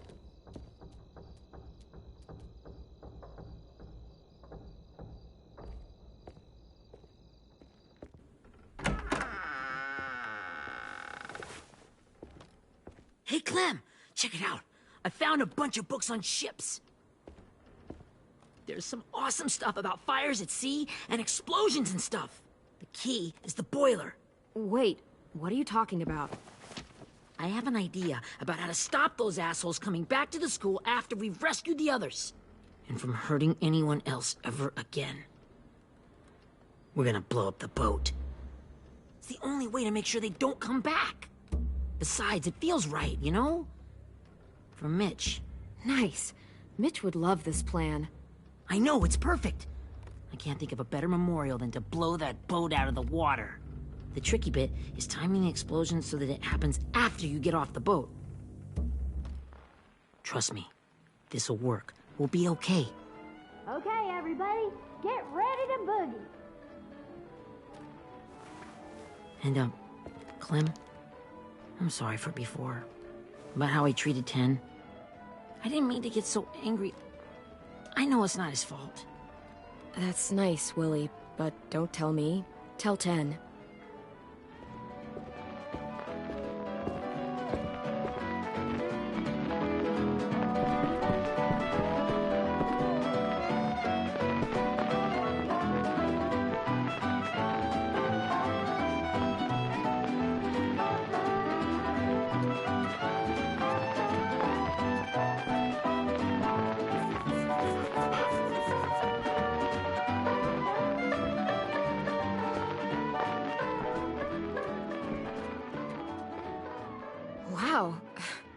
Hey, Clem, check it out. I found a bunch of books on ships. There's some awesome stuff about fires at sea and explosions and stuff. The key is the boiler. Wait, what are you talking about? I have an idea about how to stop those assholes coming back to the school after we've rescued the others. And from hurting anyone else ever again. We're gonna blow up the boat. It's the only way to make sure they don't come back. Besides, it feels right, you know? For Mitch. Nice. Mitch would love this plan. I know, it's perfect. I can't think of a better memorial than to blow that boat out of the water. The tricky bit is timing the explosion so that it happens after you get off the boat. Trust me, this'll work. We'll be okay. Okay, everybody, get ready to boogie. And, Clem, I'm sorry for before. About how I treated 10. I didn't mean to get so angry. I know it's not his fault. That's nice, Willie, but don't tell me. Tell 10. Wow,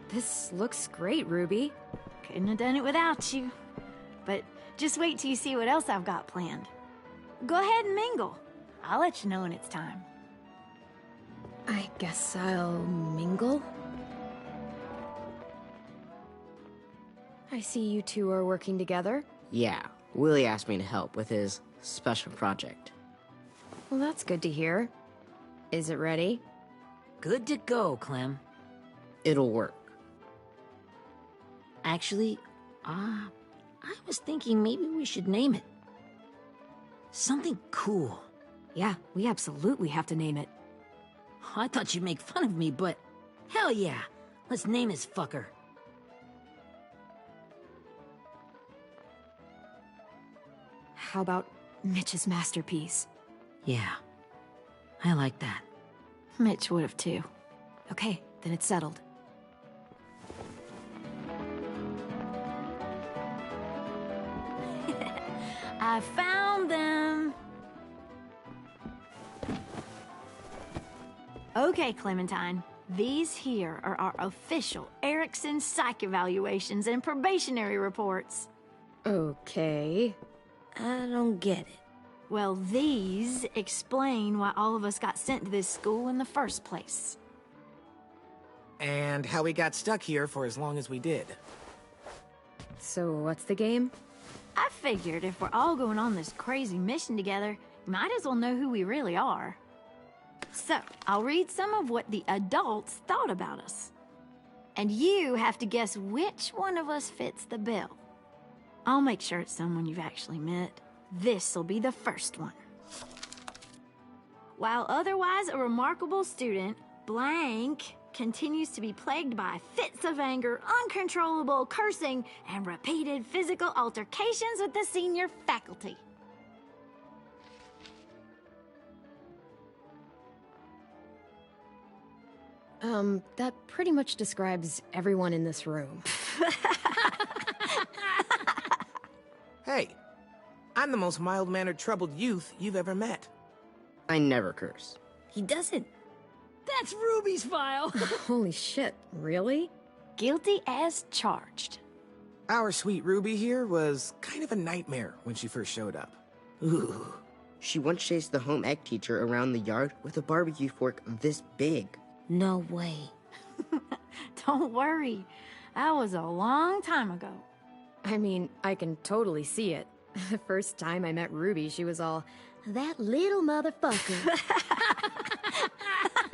this looks great, Ruby. Couldn't have done it without you. But just wait till you see what else I've got planned. Go ahead and mingle. I'll let you know when it's time. I guess I'll mingle? I see you two are working together. Yeah, Willie asked me to help with his special project. Well, that's good to hear. Is it ready? Good to go, Clem. It'll work. Actually, I was thinking maybe we should name it. Something cool. Yeah, we absolutely have to name it. I thought you'd make fun of me, but hell yeah. Let's name this fucker. How about Mitch's masterpiece? Yeah, I like that. Mitch would have too. Okay, then it's settled. I found them! Okay, Clementine. These here are our official Erickson psych evaluations and probationary reports. Okay. I don't get it. Well, these explain why all of us got sent to this school in the first place. And how we got stuck here for as long as we did. So what's the game? I figured if we're all going on this crazy mission together, you might as well know who we really are. So, I'll read some of what the adults thought about us. And you have to guess which one of us fits the bill. I'll make sure it's someone you've actually met. This'll be the first one. While otherwise a remarkable student, blank continues to be plagued by fits of anger, uncontrollable cursing, and repeated physical altercations with the senior faculty. That pretty much describes everyone in this room. Hey, I'm the most mild-mannered troubled youth you've ever met. I never curse. He doesn't. That's Ruby's file. Holy shit, really? Guilty as charged. Our sweet Ruby here was kind of a nightmare when she first showed up. Ooh. She once chased the home ec teacher around the yard with a barbecue fork this big. No way. Don't worry. That was a long time ago. I mean, I can totally see it. The first time I met Ruby, she was all, "That little motherfucker."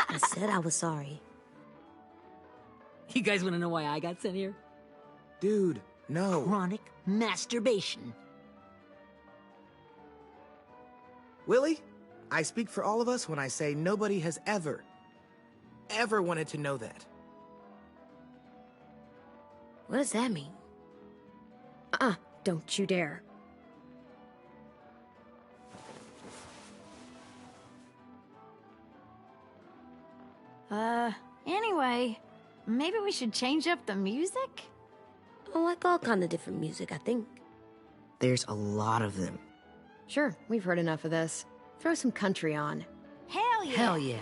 I said I was sorry. You guys want to know why I got sent here? Dude, no. Chronic masturbation. Willie, I speak for all of us when I say nobody has ever wanted to know that. What does that mean? Don't you dare. Anyway, maybe we should change up the music? I like all kind of different music, I think. There's a lot of them. Sure, we've heard enough of this. Throw some country on. Hell yeah! Hell yeah.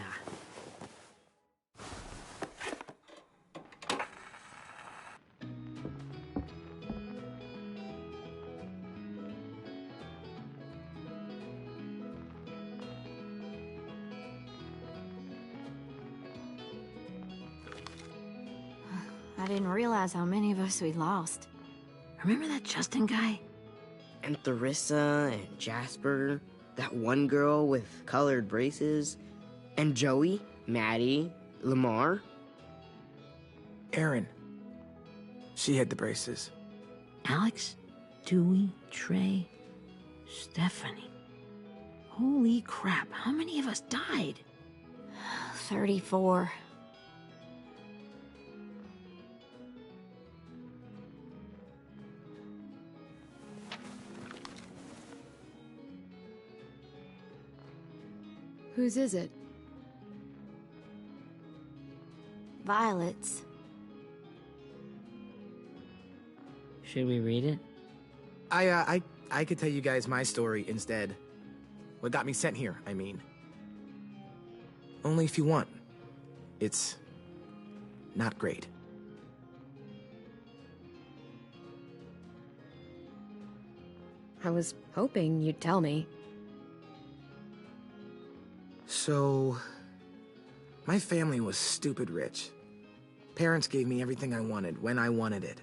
I didn't realize how many of us we lost. Remember that Justin guy? And Theresa and Jasper, that one girl with colored braces, and Joey, Maddie, Lamar. Erin. She had the braces. Alex? Dewey, Trey, Stephanie. Holy crap, how many of us died? 34. Whose is it? Violet's. Should we read it? I could tell you guys my story instead. What got me sent here, I mean. Only if you want. It's not great. I was hoping you'd tell me. So, my family was stupid rich. Parents gave me everything I wanted when I wanted it.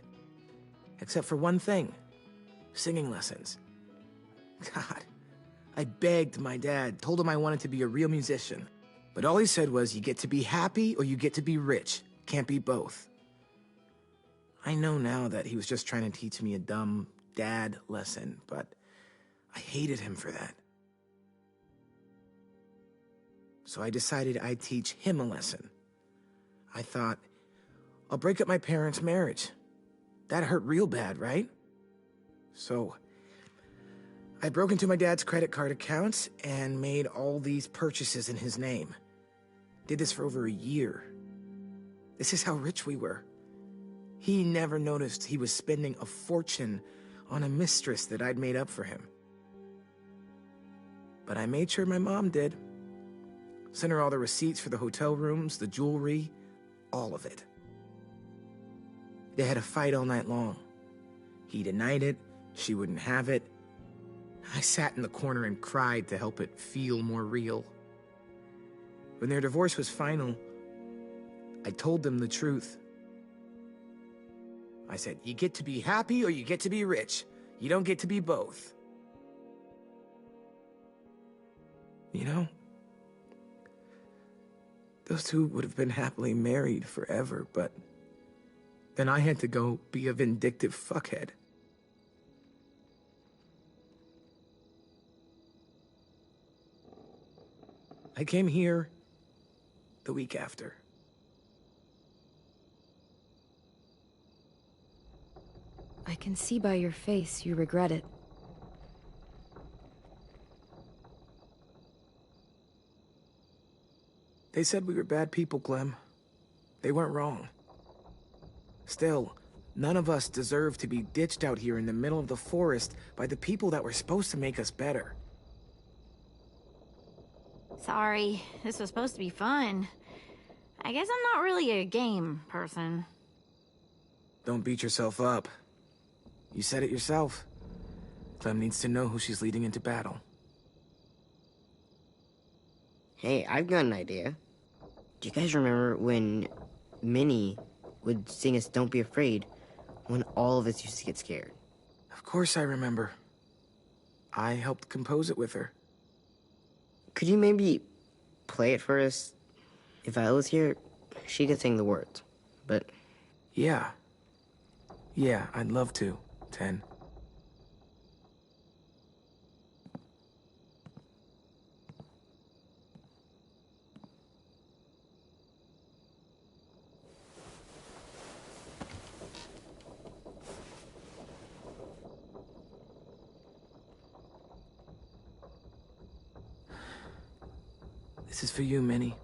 Except for one thing. Singing lessons. God, I begged my dad, told him I wanted to be a real musician. But all he said was, you get to be happy or you get to be rich. Can't be both. I know now that he was just trying to teach me a dumb dad lesson, but I hated him for that. So I decided I'd teach him a lesson. I thought, I'll break up my parents' marriage. That hurt real bad, right? So I broke into my dad's credit card accounts and made all these purchases in his name. Did this for over a year. This is how rich we were. He never noticed he was spending a fortune on a mistress that I'd made up for him. But I made sure my mom did. Sent her all the receipts for the hotel rooms, the jewelry, all of it. They had a fight all night long. He denied it, she wouldn't have it. I sat in the corner and cried to help it feel more real. When their divorce was final, I told them the truth. I said, you get to be happy or you get to be rich. You don't get to be both. You know, those two would have been happily married forever, but then I had to go be a vindictive fuckhead. I came here the week after. I can see by your face you regret it. They said we were bad people, Clem. They weren't wrong. Still, none of us deserve to be ditched out here in the middle of the forest by the people that were supposed to make us better. Sorry, this was supposed to be fun. I guess I'm not really a game person. Don't beat yourself up. You said it yourself. Clem needs to know who she's leading into battle. Hey, I've got an idea. Do you guys remember when Minnie would sing us Don't Be Afraid when all of us used to get scared? Of course I remember. I helped compose it with her. Could you maybe play it for us? If I was here, she could sing the words, but... Yeah, I'd love to, 10. This is for you, Minnie.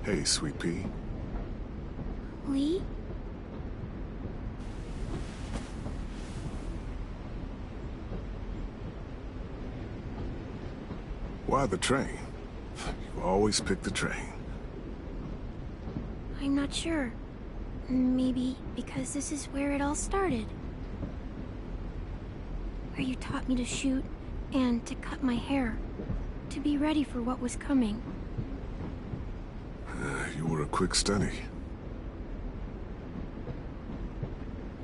Hey, Sweet Pea. Lee? Why the train? You always pick the train. I'm not sure. Maybe because this is where it all started. Where you taught me to shoot and to cut my hair. To be ready for what was coming. You were a quick study.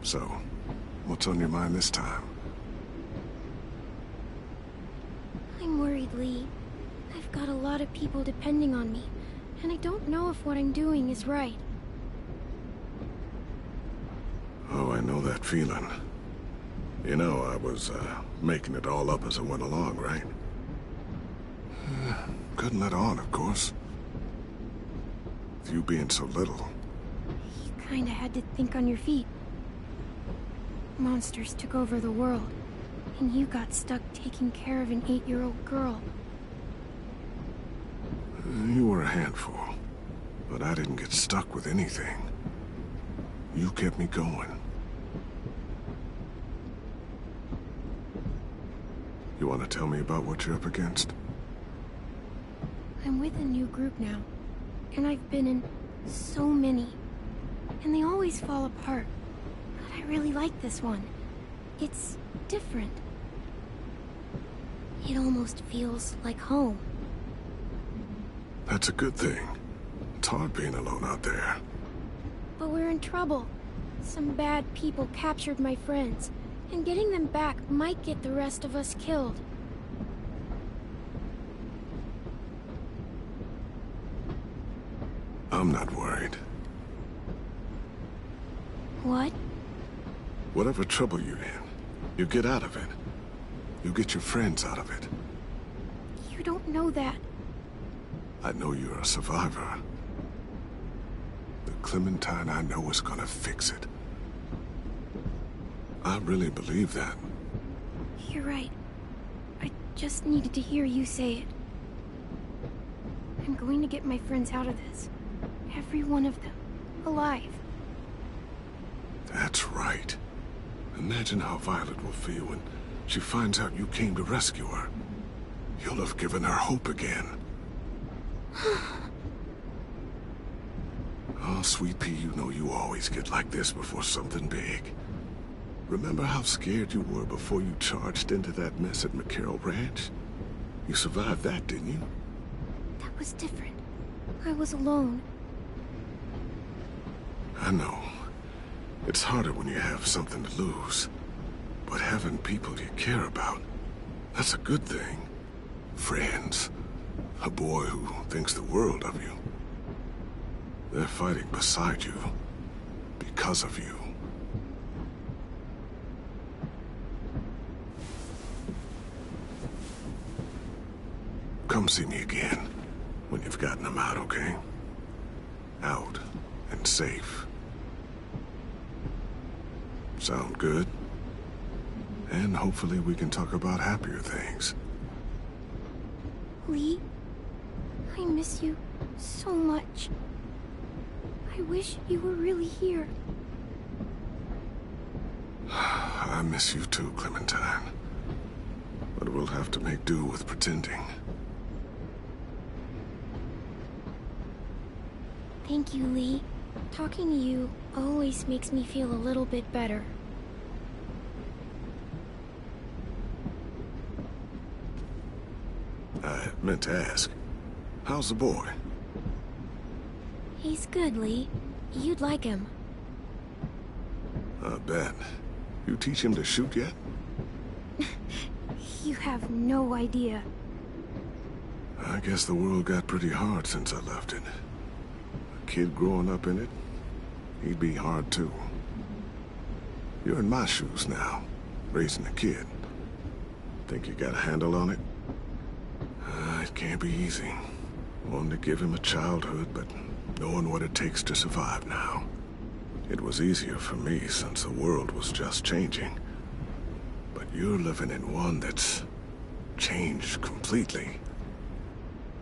So, what's on your mind this time? I'm worried, Lee. I've got a lot of people depending on me, and I don't know if what I'm doing is right. Oh, I know that feeling. You know, I was, making it all up as I went along, right? Couldn't let on, of course. With you being so little. You kinda had to think on your feet. Monsters took over the world, and you got stuck taking care of an 8-year-old girl. You were a handful, but I didn't get stuck with anything. You kept me going. You want to tell me about what you're up against? I'm with a new group now, and I've been in so many, and they always fall apart. But I really like this one. It's different. It almost feels like home. That's a good thing. It's hard being alone out there. But we're in trouble. Some bad people captured my friends, and getting them back might get the rest of us killed. I'm not worried. What? Whatever trouble you're in, you get out of it. You get your friends out of it. You don't know that. I know you're a survivor. The Clementine I know is gonna fix it. I really believe that. You're right. I just needed to hear you say it. I'm going to get my friends out of this. Every one of them. Alive. That's right. Imagine how Violet will feel when she finds out you came to rescue her. You'll have given her hope again. Oh, Sweet Pea, you know you always get like this before something big. Remember how scared you were before you charged into that mess at McCarroll Ranch? You survived that, didn't you? That was different. I was alone. I know. It's harder when you have something to lose. But having people you care about, that's a good thing. Friends. A boy who thinks the world of you. They're fighting beside you. Because of you. Come see me again. When you've gotten them out, okay? Out and safe. Sound good? And hopefully we can talk about happier things. Lee, I miss you so much. I wish you were really here. I miss you too, Clementine. But we'll have to make do with pretending. Thank you, Lee. Talking to you always makes me feel a little bit better. I meant to ask, how's the boy? He's good, Lee. You'd like him. I bet. You teach him to shoot yet? You have no idea. I guess the world got pretty hard since I left it. A kid growing up in it, he'd be hard too. You're in my shoes now, raising a kid. Think you got a handle on it? It can't be easy. Wanting to give him a childhood, but knowing what it takes to survive now. It was easier for me since the world was just changing. But you're living in one that's changed completely.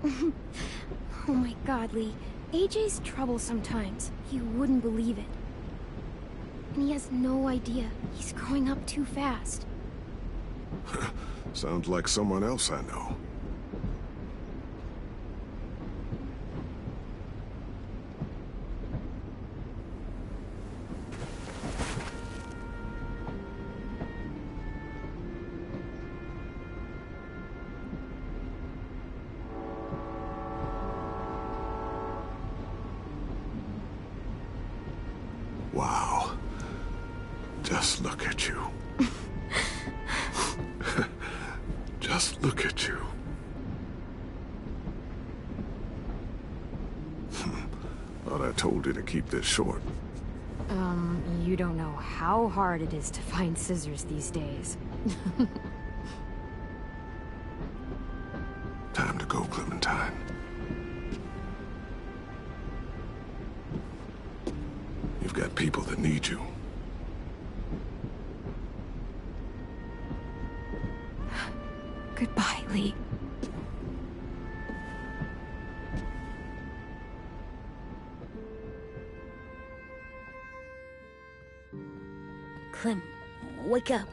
Oh my God, Lee. AJ's trouble sometimes. You wouldn't believe it. And he has no idea. He's growing up too fast. Sounds like someone else I know. Wow. Just look at you. Just look at you. Thought I told you to keep this short. You don't know how hard it is to find scissors these days. Time to go, Clementine. You've got people that need you. Goodbye, Lee. Clem, wake up.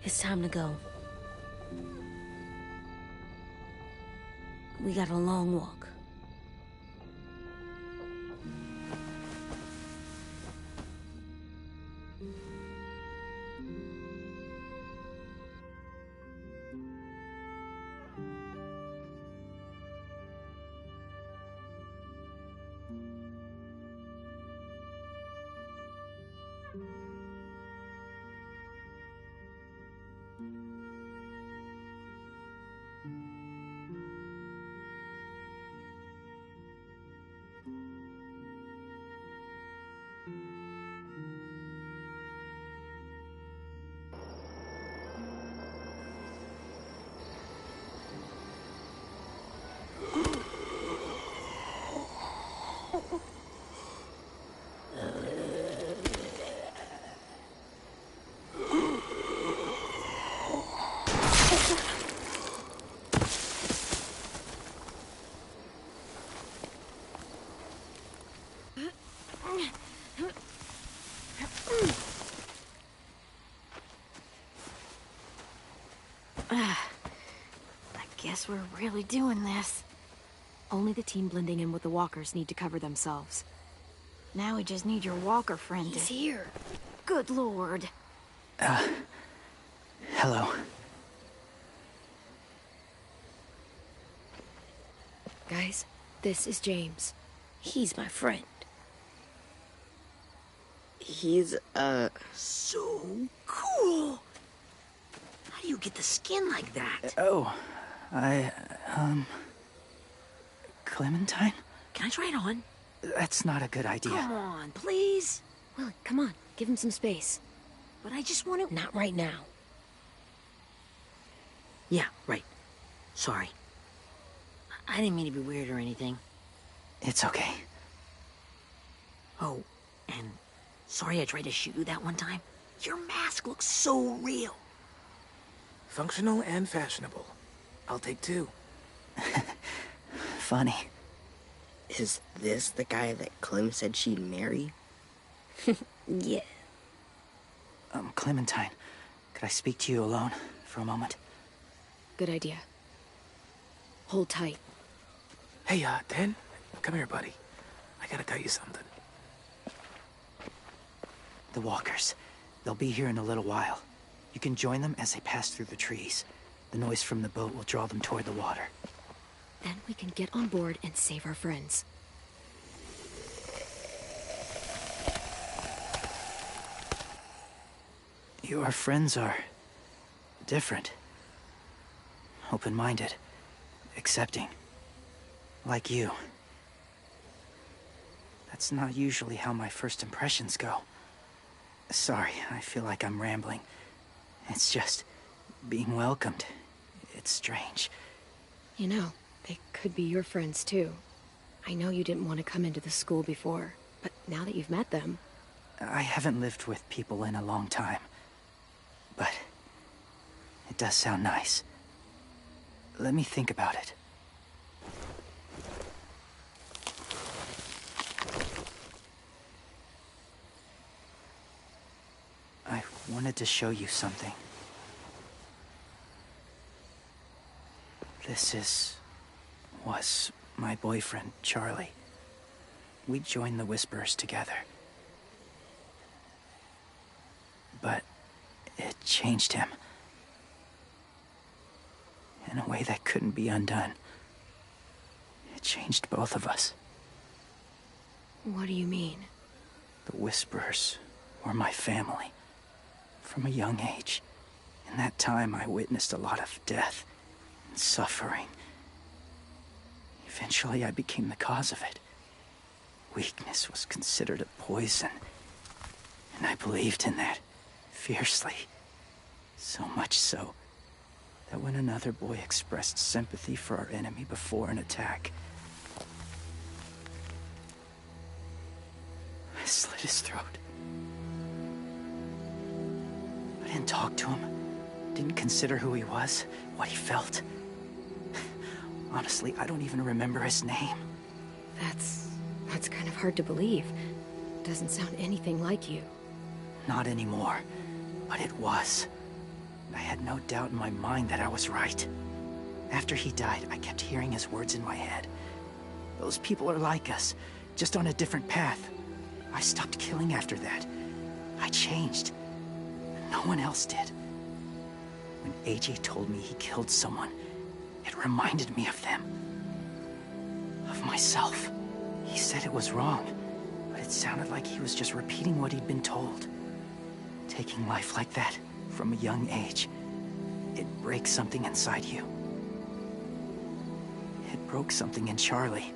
It's time to go. We got a long walk. I guess we're really doing this. Only the team blending in with the walkers need to cover themselves. Now we just need your walker friend He's here. Good lord. Hello. Guys, this is James. He's my friend. He's, So cool! How do you get the skin like that? Clementine? Can I try it on? That's not a good idea. Come on, please. Willie, come on. Give him some space. But I just want to... Not right now. Yeah, right. Sorry. I didn't mean to be weird or anything. It's okay. Oh, and sorry I tried to shoot you that one time. Your mask looks so real. Functional and fashionable. I'll take two. Funny. is this the guy that Clem said she'd marry? Yeah. Clementine, could I speak to you alone for a moment? Good idea. Hold tight. Hey, Dan, come here, buddy. I gotta tell you something. The walkers. They'll be here in a little while. You can join them as they pass through the trees. The noise from the boat will draw them toward the water. Then we can get on board and save our friends. Your friends are different. Open-minded. Accepting. Like you. That's not usually how my first impressions go. Sorry, I feel like I'm rambling. It's just being welcomed. It's strange. You know, they could be your friends too. I know you didn't want to come into the school before, but now that you've met them... I haven't lived with people in a long time. But it does sound nice. Let me think about it. wanted to show you something. Was my boyfriend, Charlie. We joined the Whisperers together. But it changed him. In a way that couldn't be undone. It changed both of us. What do you mean? The Whisperers were my family. From a young age. In that time, I witnessed a lot of death and suffering. Eventually, I became the cause of it. Weakness was considered a poison. And I believed in that, fiercely. So much so, that when another boy expressed sympathy for our enemy before an attack, I slit his throat. I didn't talk to him. Didn't consider who he was, what he felt. Honestly, I don't even remember his name. That's kind of hard to believe. Doesn't sound anything like you. Not anymore, but it was. I had no doubt in my mind that I was right. After he died, I kept hearing his words in my head. Those people are like us, just on a different path. I stopped killing after that. I changed. No one else did. When AJ told me he killed someone, it reminded me of them. Of myself. He said it was wrong, but it sounded like he was just repeating what he'd been told. Taking life like that, from a young age, it breaks something inside you. It broke something in Charlie.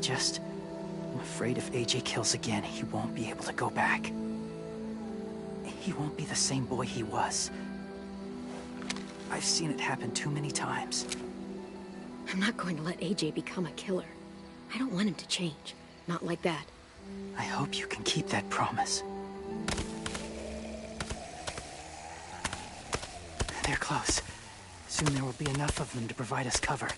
I'm afraid if AJ kills again, he won't be able to go back. He won't be the same boy he was. I've seen it happen too many times. I'm not going to let AJ become a killer. I don't want him to change. Not like that. I hope you can keep that promise. They're close. Soon there will be enough of them to provide us cover.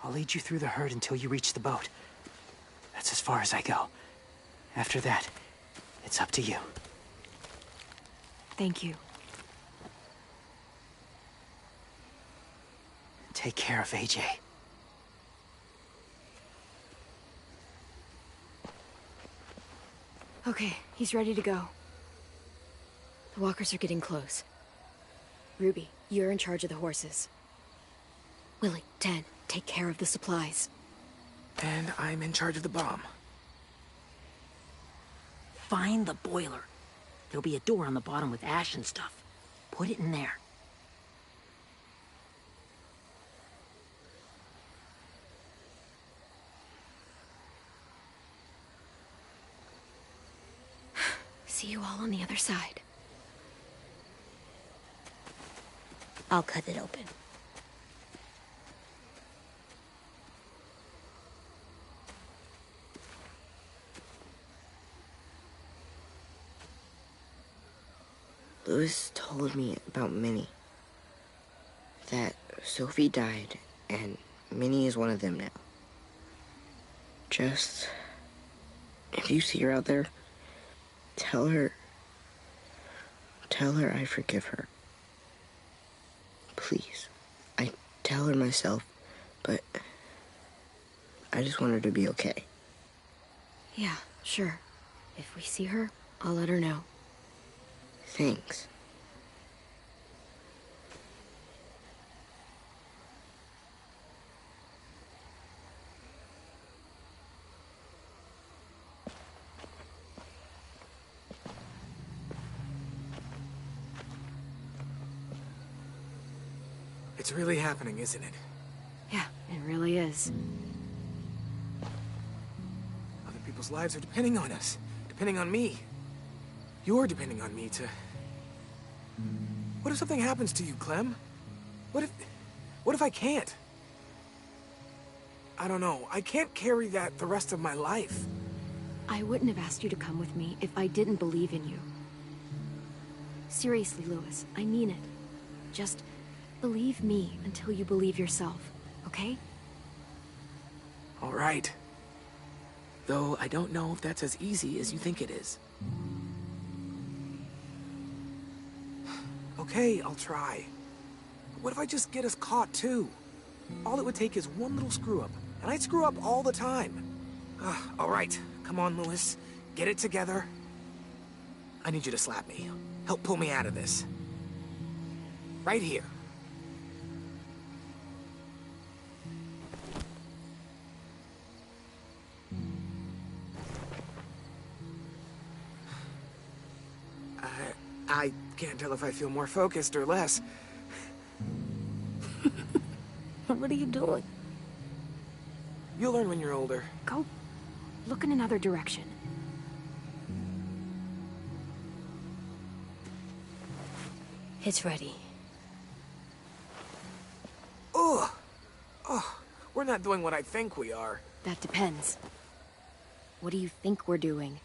I'll lead you through the herd until you reach the boat. That's as far as I go. After that, it's up to you. Thank you. Take care of AJ. Okay, he's ready to go. The walkers are getting close. Ruby, you're in charge of the horses. Willie, Ted, take care of the supplies. And I'm in charge of the bomb. Find the boiler. There'll be a door on the bottom with ash and stuff. Put it in there. See you all on the other side. I'll cut it open. Louis told me about Minnie. That Sophie died, and Minnie is one of them now. Just... if you see her out there, tell her I forgive her. Please. I tell her myself, but I just want her to be okay. Yeah, sure. If we see her, I'll let her know. Thanks. It's really happening, isn't it? Yeah, it really is. Other people's lives are depending on us. Depending on me. You're depending on me to... What if something happens to you, Clem? What if I can't? I don't know. I can't carry that the rest of my life. I wouldn't have asked you to come with me if I didn't believe in you. Seriously, Louis, I mean it. Just believe me until you believe yourself, okay? All right. Though I don't know if that's as easy as you think it is. Okay, I'll try. But what if I just get us caught too? All it would take is one little screw-up, and I'd screw up all the time. All right, come on, Lewis. Get it together. I need you to slap me. Help pull me out of this. Right here. I can't tell if I feel more focused or less. What are you doing? You'll learn when you're older. Go look in another direction. It's ready. Ugh! Oh, we're not doing what I think we are. That depends. What do you think we're doing?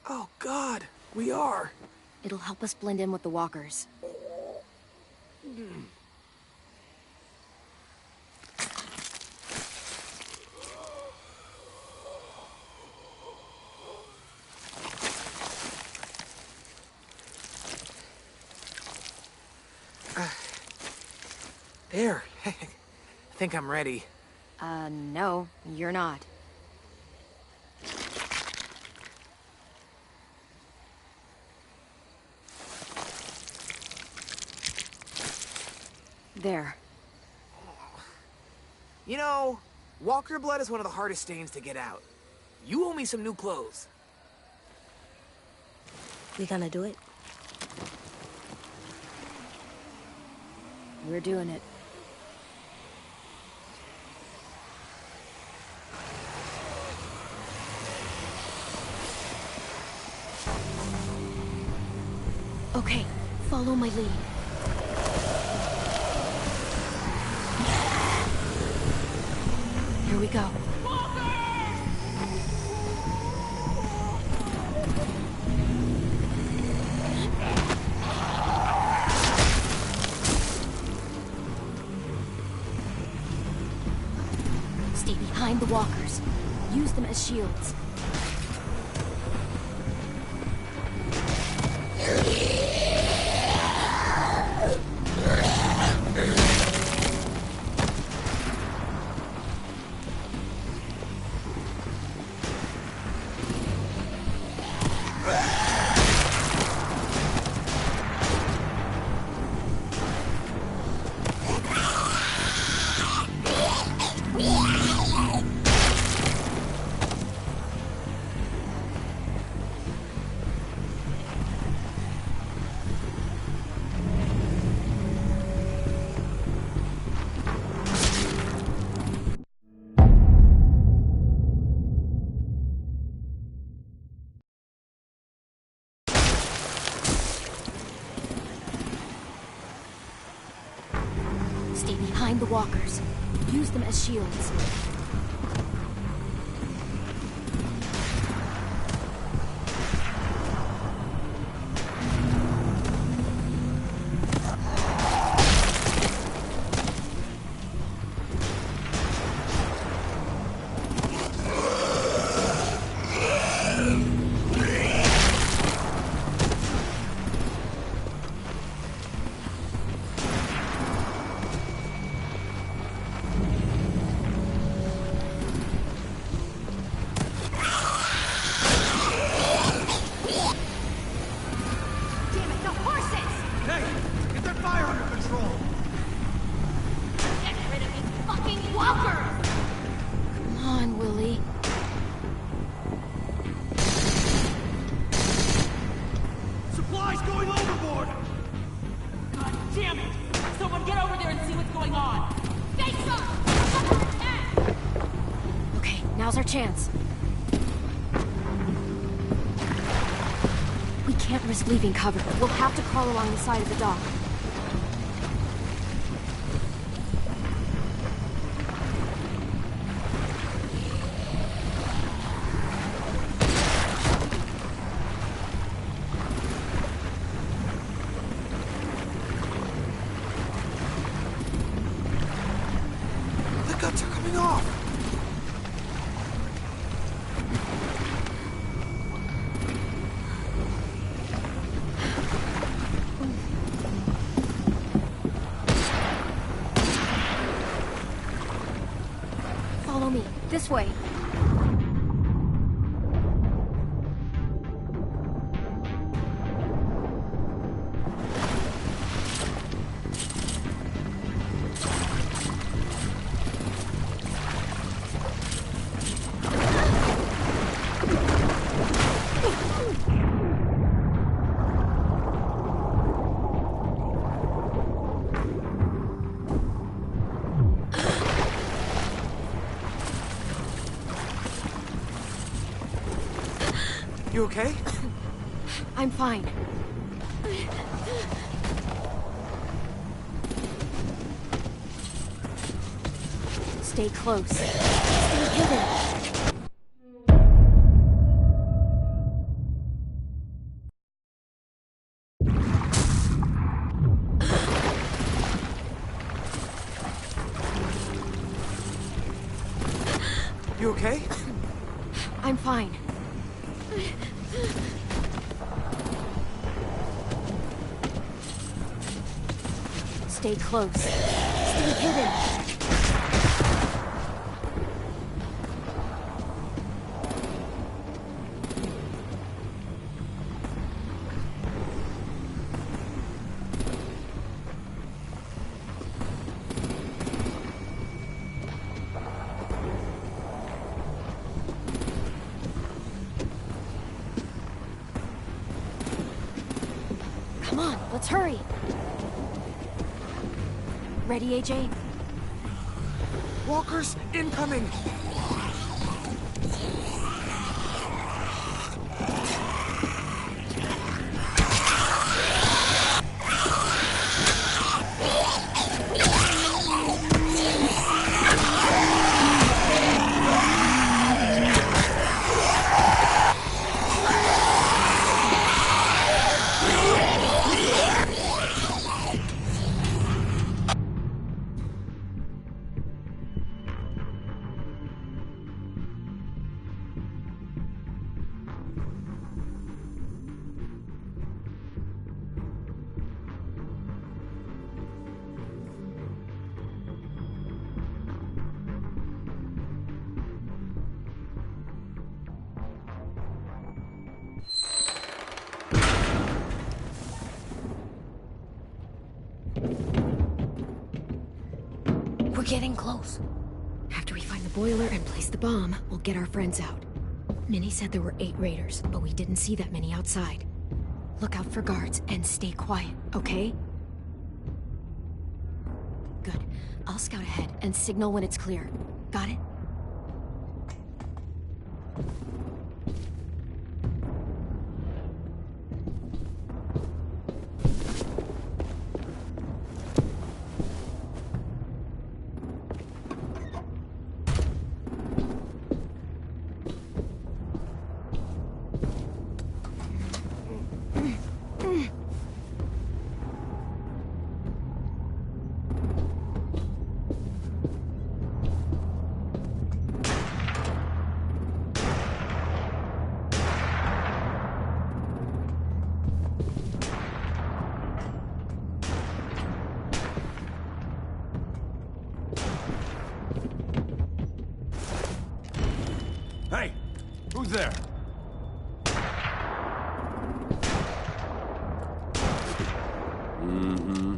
Oh, God, we are. It'll help us blend in with the walkers. There. I think I'm ready. No, you're not. There. You know, walker blood is one of the hardest stains to get out. You owe me some new clothes. We gonna do it? We're doing it. Okay, follow my lead. Here we go. Stay behind the walkers. Use them as shields. Stay behind the walkers. Use them as shields. Now's our chance. We can't risk leaving cover. We'll have to crawl along the side of the dock. The guts are coming off! This way. You okay? I'm fine. Stay close. Stay hidden. You okay? I'm fine. Stay close. Stay hidden. Come on, let's hurry. Ready, AJ? Walkers incoming! We're getting close. After we find the boiler and place the bomb, we'll get our friends out. Minnie said there were 8 raiders, but we didn't see that many outside. Look out for guards and stay quiet, okay? Good. I'll scout ahead and signal when it's clear. Got it? Hey! Who's there? Mm-hmm.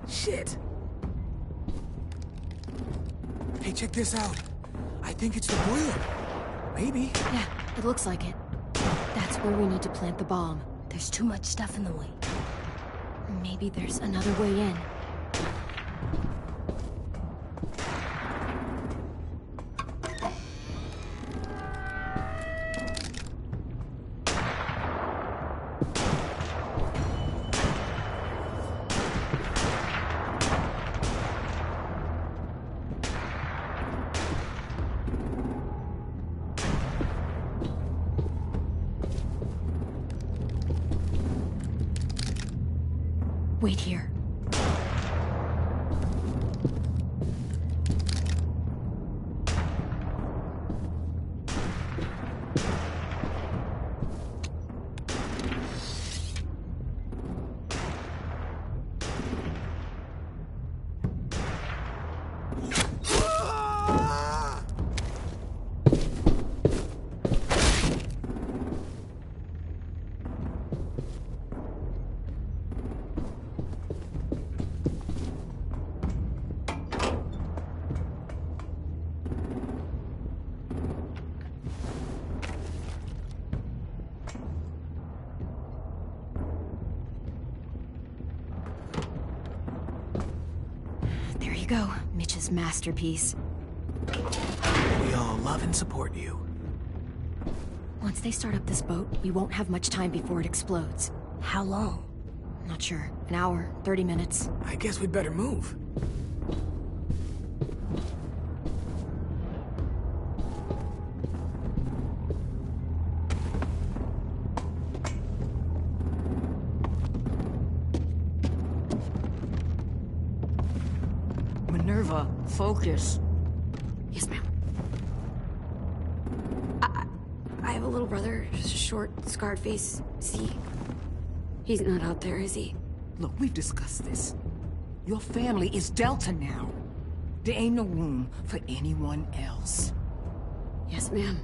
Shit! Hey, check this out. I think it's the boiler. Maybe. Yeah, it looks like it. That's where we need to plant the bomb. There's too much stuff in the way. Maybe there's another way in. Wait here. There you go, Mitch's masterpiece. We all love and support you. Once they start up this boat, we won't have much time before it explodes. How long? Not sure. An hour, 30 minutes. I guess we'd better move. Minerva, focus. Yes, ma'am. I have a little brother, short, scarred face. See? He's not out there, is he? Look, we've discussed this. Your family is Delta now. There ain't no room for anyone else. Yes, ma'am.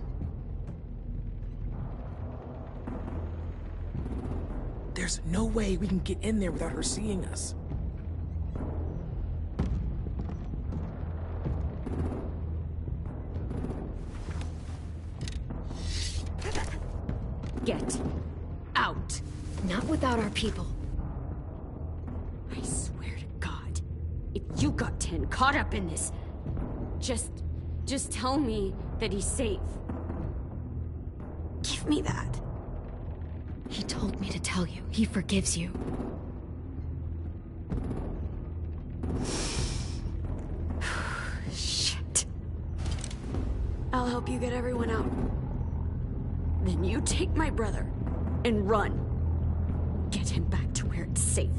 There's no way we can get in there without her seeing us. Get out. Not without our people. I swear to God, if you got 10 caught up in this, just tell me that he's safe. Give me that. He told me to tell you. He forgives you. Shit. I'll help you get everyone out. Then you take my brother and run. Get him back to where it's safe.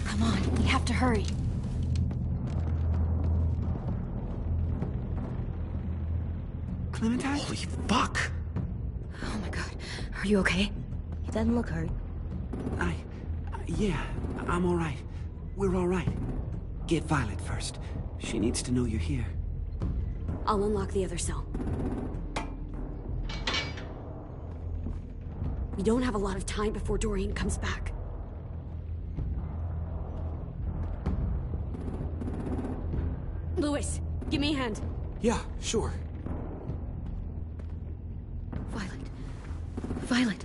Come on, we have to hurry. Clementine? Holy fuck! Oh my god. Are you okay? He doesn't look hurt. Yeah, I'm all right. We're all right. Get Violet first. She needs to know you're here. I'll unlock the other cell. We don't have a lot of time before Dorian comes back. Lewis, give me a hand. Yeah, sure. Violet.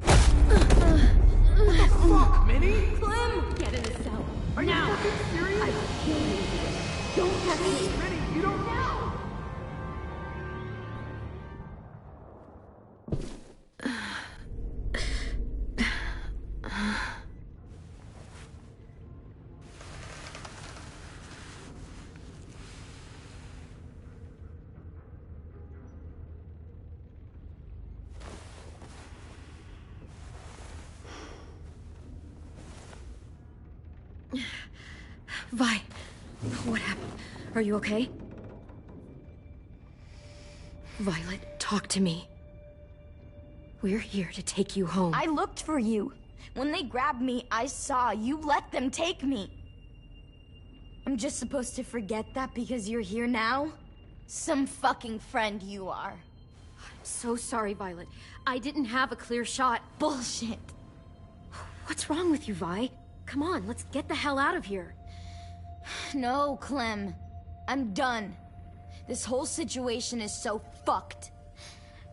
What the fuck, Minnie? Clem! Get in the cell. Or now! Are you fucking serious? I will kill you. Don't touch me! Minnie, you don't know! Vi, what happened? Are you okay? Violet, talk to me. We're here to take you home. I looked for you. When they grabbed me, I saw you let them take me. I'm just supposed to forget that because you're here now? Some fucking friend you are. I'm so sorry, Violet. I didn't have a clear shot. Bullshit. What's wrong with you, Vi? Come on, let's get the hell out of here. No, Clem. I'm done. This whole situation is so fucked.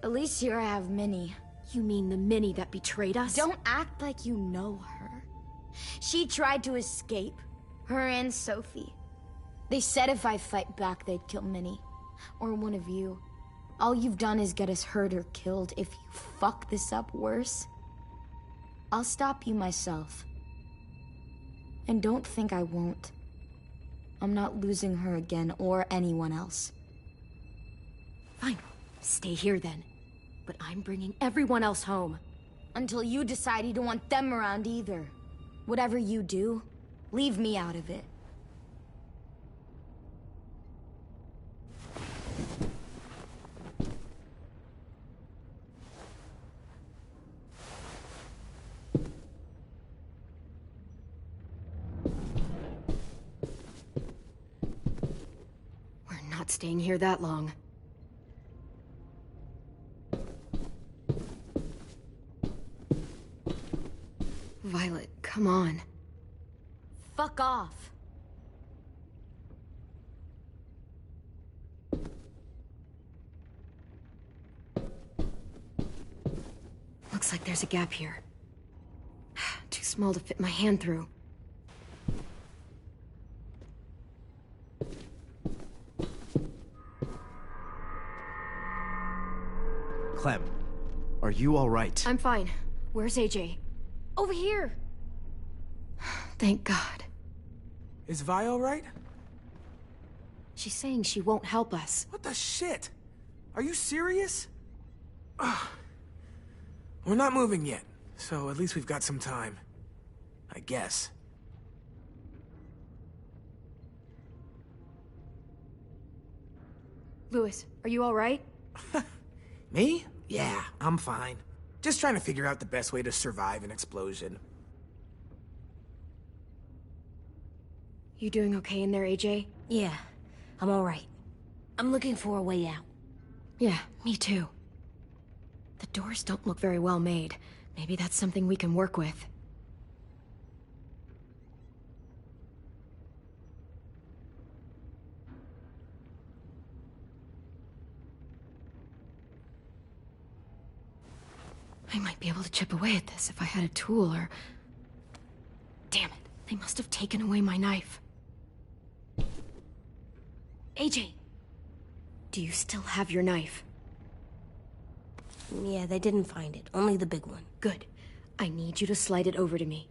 At least here I have Minnie. You mean the Minnie that betrayed us? Don't act like you know her. She tried to escape. Her and Sophie. They said if I fight back, they'd kill Minnie. Or one of you. All you've done is get us hurt or killed. If you fuck this up worse, I'll stop you myself. And don't think I won't. I'm not losing her again, or anyone else. Fine. Stay here then. But I'm bringing everyone else home. Until you decide you don't want them around either. Whatever you do, leave me out of it. We're not staying here that long. Violet, come on. Fuck off. Looks like there's a gap here. Too small to fit my hand through. Clem, are you all right? I'm fine. Where's AJ? Over here! Thank God. Is Vi all right? She's saying she won't help us. What the shit? Are you serious? Ugh. We're not moving yet, so at least we've got some time. I guess. Louis, are you all right? Me? Yeah, I'm fine. Just trying to figure out the best way to survive an explosion. You doing okay in there, AJ? Yeah, I'm all right. I'm looking for a way out. Yeah, me too. The doors don't look very well made. Maybe that's something we can work with. I might be able to chip away at this if I had a tool or... Damn it, they must have taken away my knife. AJ! Do you still have your knife? Yeah, they didn't find it. Only the big one. Good. I need you to slide it over to me.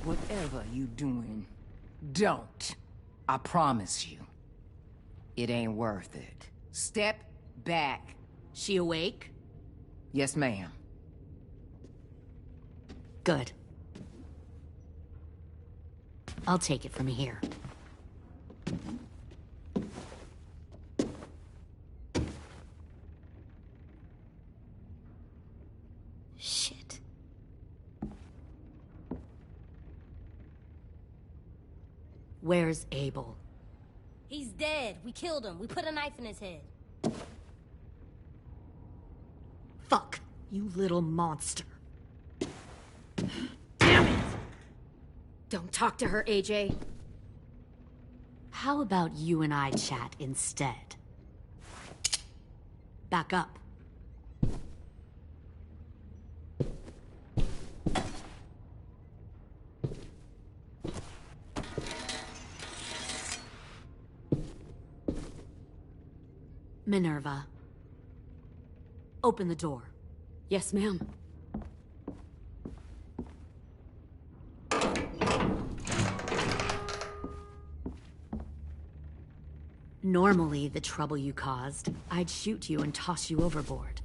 Whatever you doing, don't. I promise you. It ain't worth it. Step back. She awake? Yes, ma'am. Good. I'll take it from here. Shit. Where's Abel? He's dead. We killed him. We put a knife in his head. Fuck, you little monster. Don't talk to her, AJ. How about you and I chat instead? Back up. Minerva. Open the door. Yes, ma'am. Normally, the trouble you caused, I'd shoot you and toss you overboard.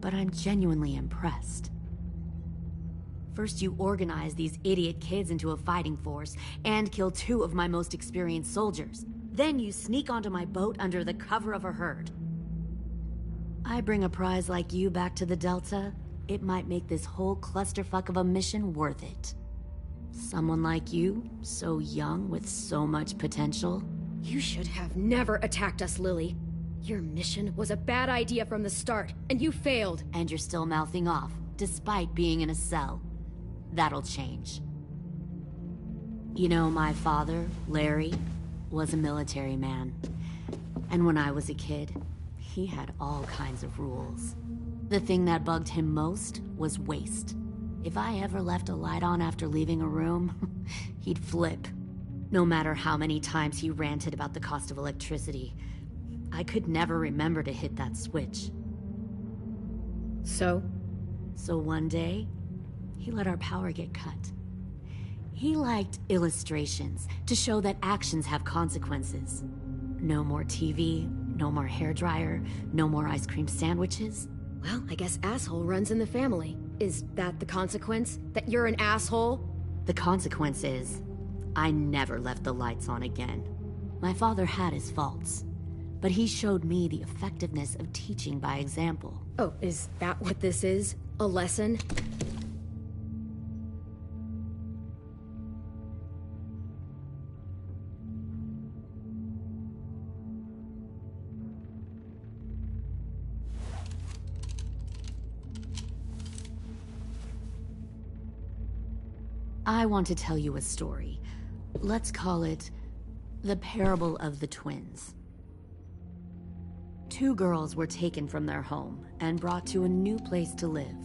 But I'm genuinely impressed. First, you organize these idiot kids into a fighting force and kill 2 of my most experienced soldiers. Then you sneak onto my boat under the cover of a herd. I bring a prize like you back to the Delta, it might make this whole clusterfuck of a mission worth it. Someone like you, so young with so much potential, You should have never attacked us, Lily. Your mission was a bad idea from the start, and you failed. And you're still mouthing off, despite being in a cell. That'll change. You know, my father, Larry, was a military man. And when I was a kid, he had all kinds of rules. The thing that bugged him most was waste. If I ever left a light on after leaving a room, he'd flip. No matter how many times he ranted about the cost of electricity, I could never remember to hit that switch. So? So one day, he let our power get cut. He liked illustrations to show that actions have consequences. No more TV, no more hairdryer, no more ice cream sandwiches. Well, I guess asshole runs in the family. Is that the consequence? That you're an asshole? The consequence is, I never left the lights on again. My father had his faults, but he showed me the effectiveness of teaching by example. Oh, is that what this is? A lesson? I want to tell you a story. Let's call it the parable of the twins. Two girls were taken from their home and brought to a new place to live.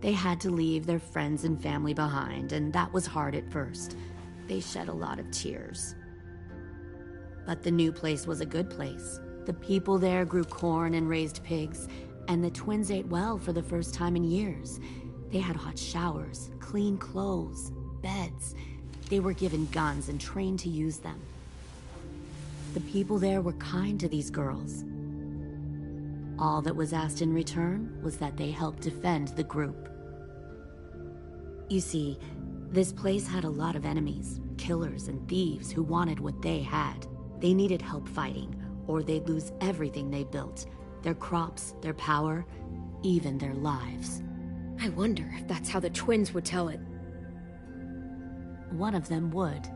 They had to leave their friends and family behind, and that was hard at first. They shed a lot of tears. But the new place was a good place. The people there grew corn and raised pigs, and the twins ate well for the first time in years. They had hot showers, clean clothes, beds. They were given guns and trained to use them. The people there were kind to these girls. All that was asked in return was that they help defend the group. You see, this place had a lot of enemies, killers and thieves who wanted what they had. They needed help fighting, or they'd lose everything they built. Their crops, their power, even their lives. I wonder if that's how the twins would tell it. One of them would.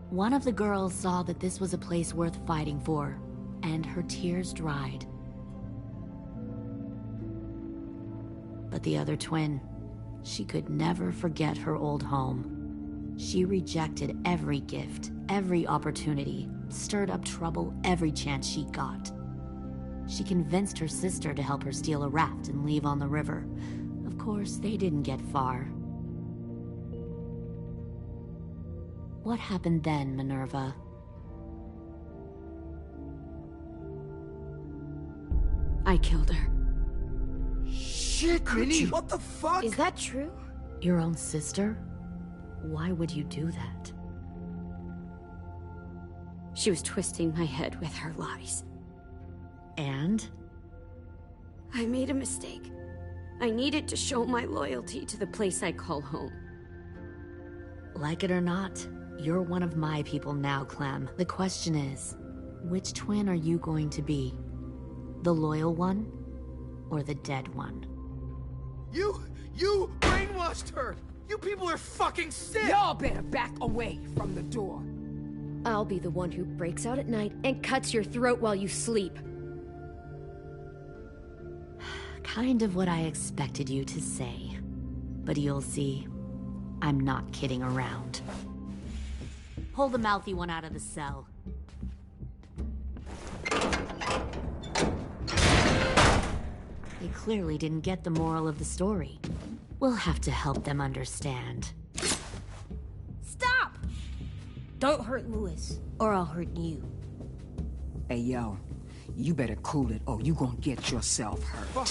One of the girls saw that this was a place worth fighting for, and her tears dried. But the other twin, she could never forget her old home. She rejected every gift, every opportunity, stirred up trouble every chance she got. She convinced her sister to help her steal a raft and leave on the river. Of course, they didn't get far. What happened then, Minerva? I killed her. Shit, Minnie! What the fuck? Is that true? Your own sister? Why would you do that? She was twisting my head with her lies. And? I made a mistake. I needed to show my loyalty to the place I call home. Like it or not, you're one of my people now, Clem. The question is, which twin are you going to be? The loyal one, or the dead one? You brainwashed her! You people are fucking sick! Y'all better back away from the door. I'll be the one who breaks out at night and cuts your throat while you sleep. Kind of what I expected you to say. But you'll see, I'm not kidding around. Pull the mouthy one out of the cell. They clearly didn't get the moral of the story. We'll have to help them understand. Stop! Don't hurt Louis, or I'll hurt you. Hey, yo. You better cool it, or you gonna get yourself hurt.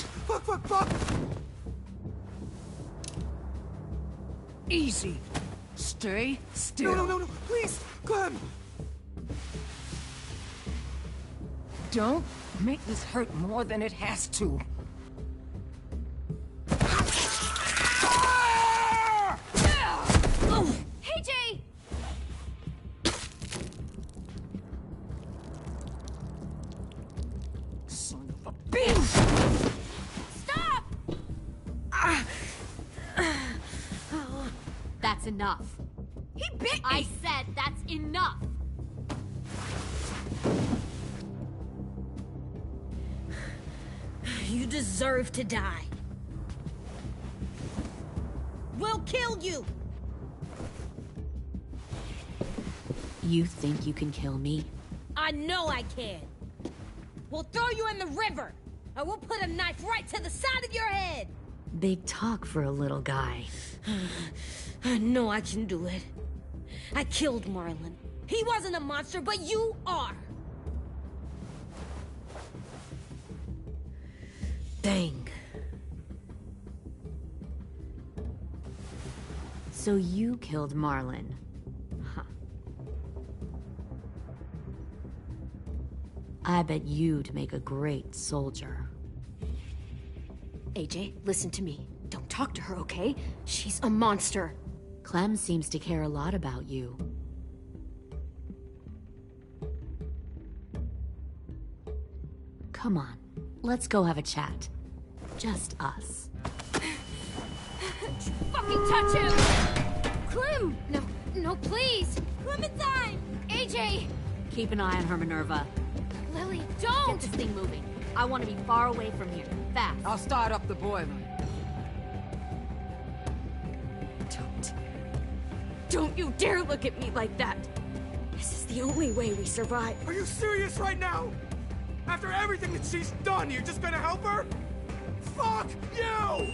Fuck! Easy. Stay still. No, please, Clem! Don't make this hurt more than it has to. Hey, Jay! Son of a bitch! Stop! That's enough. He bit me! I said that's enough! You deserve to die. We'll kill you! You think you can kill me? I know I can. We'll throw you in the river. I will put a knife right to the side of your head. Big talk for a little guy. I know I can do it. I killed Marlon. He wasn't a monster, but you are. Dang. So you killed Marlon. Huh. I bet you'd make a great soldier. AJ, listen to me. Don't talk to her, okay? She's a monster. Clem seems to care a lot about you. Come on, let's go have a chat. Just us. Fucking touch him! Clem! No, please! Clementine! AJ! Keep an eye on her, Minerva. Lily, don't! Get this thing moving. I want to be far away from here. Fast. I'll start up the boiler. Don't you dare look at me like that! This is the only way we survive. Are you serious right now? After everything that she's done, you're just gonna help her? Fuck you!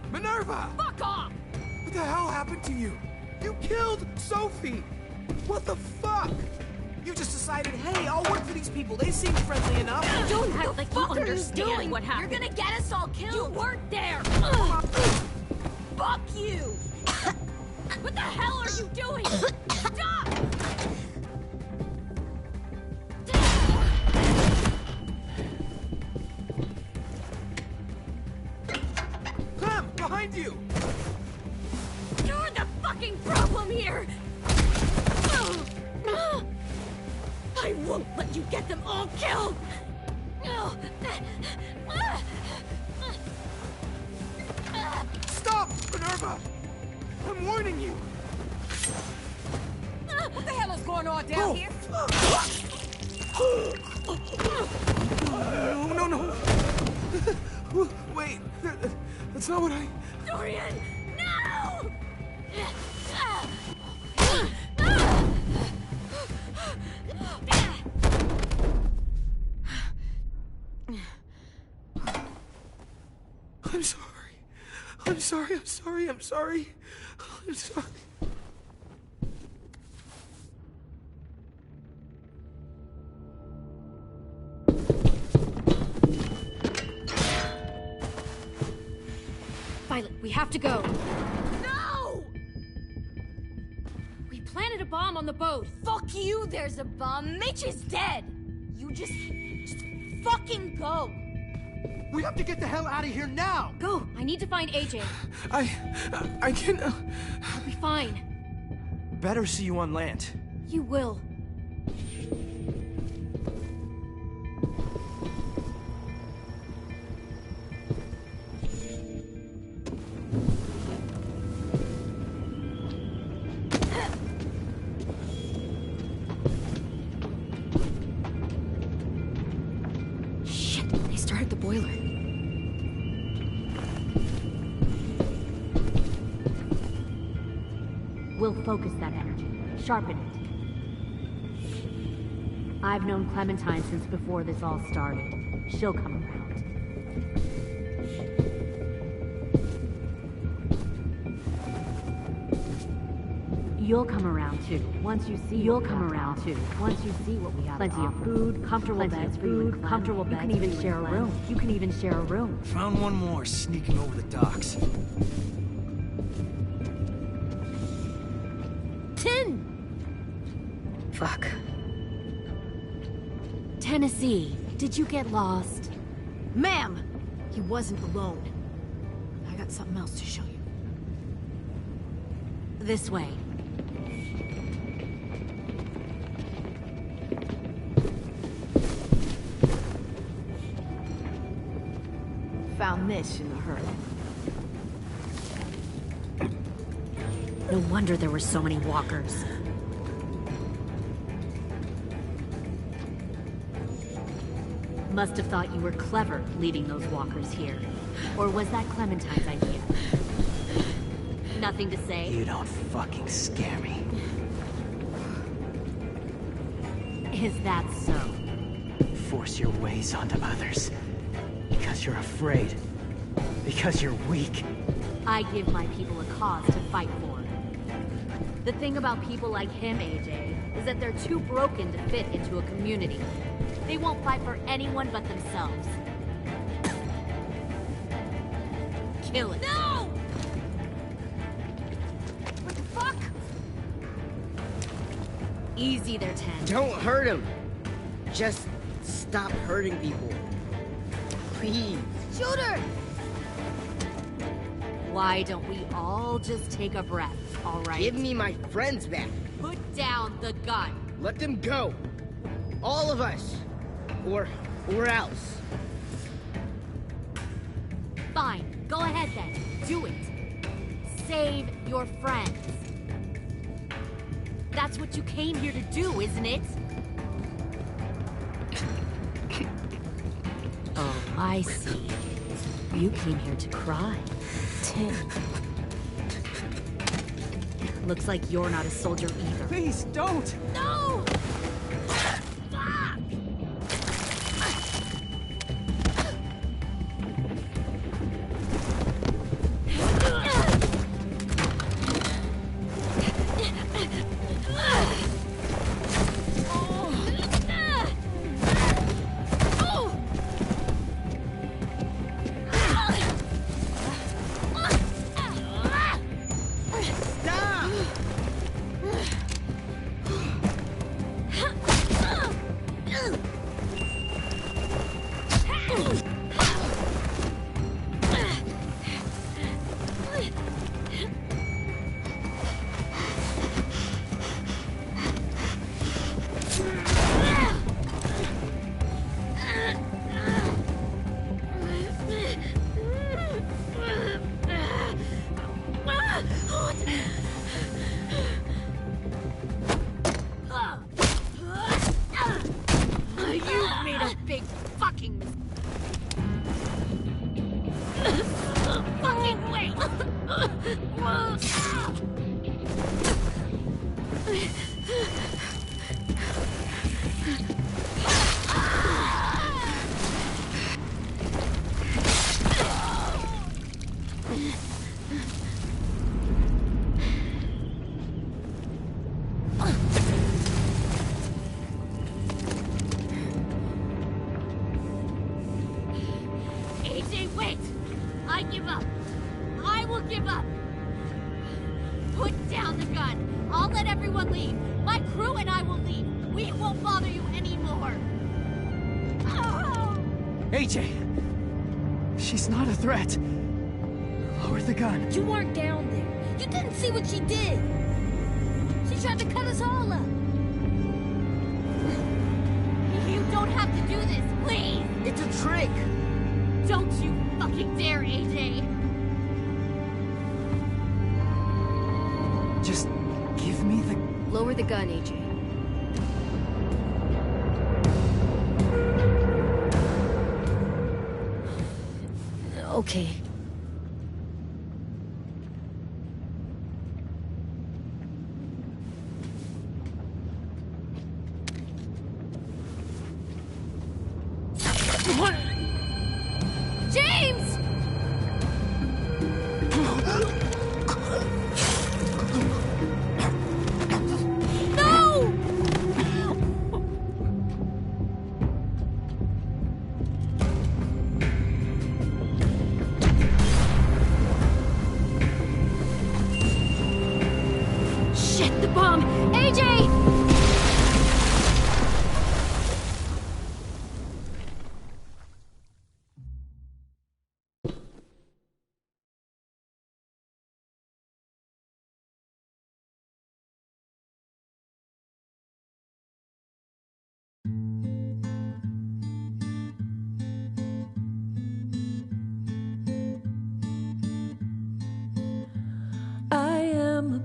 Minerva! Fuck off! What the hell happened to you? You killed Sophie! What the fuck? You just decided, hey, I'll work for these people. They seem friendly enough. Don't act like you understand what happened. You're gonna get us all killed! You weren't there! Fuck you! What the hell are you doing? Stop! Clem, behind you! You're the fucking problem here! I won't let you get them all killed! Stop, Minerva! I'm warning you! What the hell is going on down here? No. Wait, that's not what I... Dorian, no! I'm sorry. Violet, we have to go. No! We planted a bomb on the boat. Fuck you, there's a bomb. Mitch is dead. You just fucking go. We have to get the hell out of here now! Go! I need to find AJ. I can't... I'll be fine. Better see you on land. You will. Shit, they started the boiler. We'll focus that energy. Sharpen it. I've known Clementine since before this all started. She'll come around. You'll come around too. Once you see you'll come around too. Once you see what we have. Plenty of food, comfortable beds, comfortable beds. You can even share a room. You can even share a room. Found one more sneaking over the docks. 10! Fuck. Tennessee, did you get lost? Ma'am! He wasn't alone. I got something else to show you. This way. found this in a hurry. No wonder there were so many walkers. Must have thought you were clever leaving those walkers here. Or was that Clementine's idea? Nothing to say? You don't fucking scare me. Is that so? Force your ways onto others. Because you're afraid. Because you're weak. I give my people a cause to fight for. The thing about people like him, AJ, is that they're too broken to fit into a community. They won't fight for anyone but themselves. Kill it. No! What the fuck? Easy there, 10. Don't hurt him. Just stop hurting people. Please. Shoot her! Why don't we all just take a breath, all right? Give me my friends back. Put down the gun. Let them go. All of us. Or else. Fine. Go ahead then. Do it. Save your friends. That's what you came here to do, isn't it? Oh, I see. You came here to cry. Tim. Looks like you're not a soldier either. Please, don't! No! AJ! She's not a threat. Lower the gun. You weren't down there. You didn't see what she did. She tried to cut us all up. You don't have to do this, please! It's a trick! Don't you fucking dare, AJ! Just give me the... Lower the gun, AJ. Okay. James! No!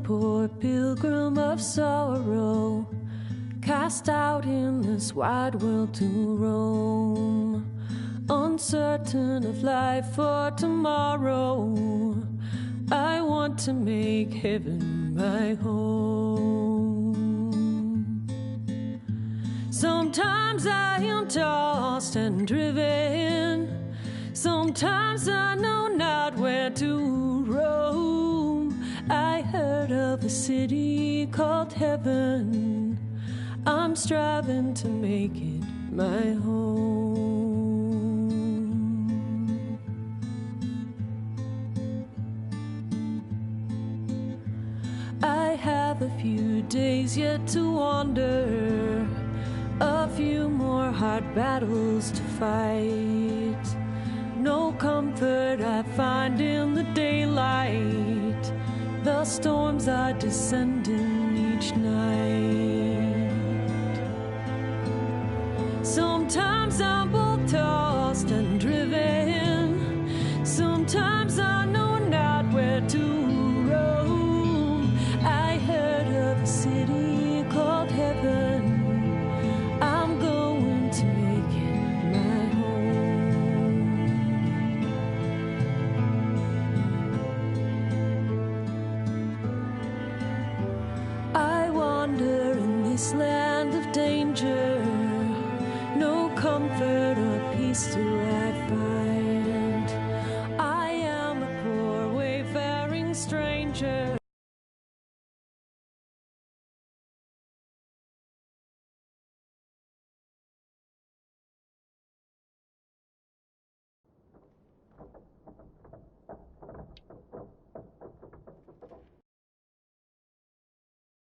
poor pilgrim of sorrow, cast out in this wide world to roam, uncertain of life for tomorrow. I want to make heaven my home. Sometimes I am tossed and driven, sometimes I know not where to roam. I heard of a city called heaven, I'm striving to make it my home. I have a few days yet to wander, a few more hard battles to fight. No comfort I find in the daylight, the storms are descending each night. Sometimes I'm both tossed and driven, sometimes I know not where to roam. I heard of a city called heaven, I'm going to make it my home. I wander in this land of danger, no comfort or peace do I find. I am a poor wayfaring stranger.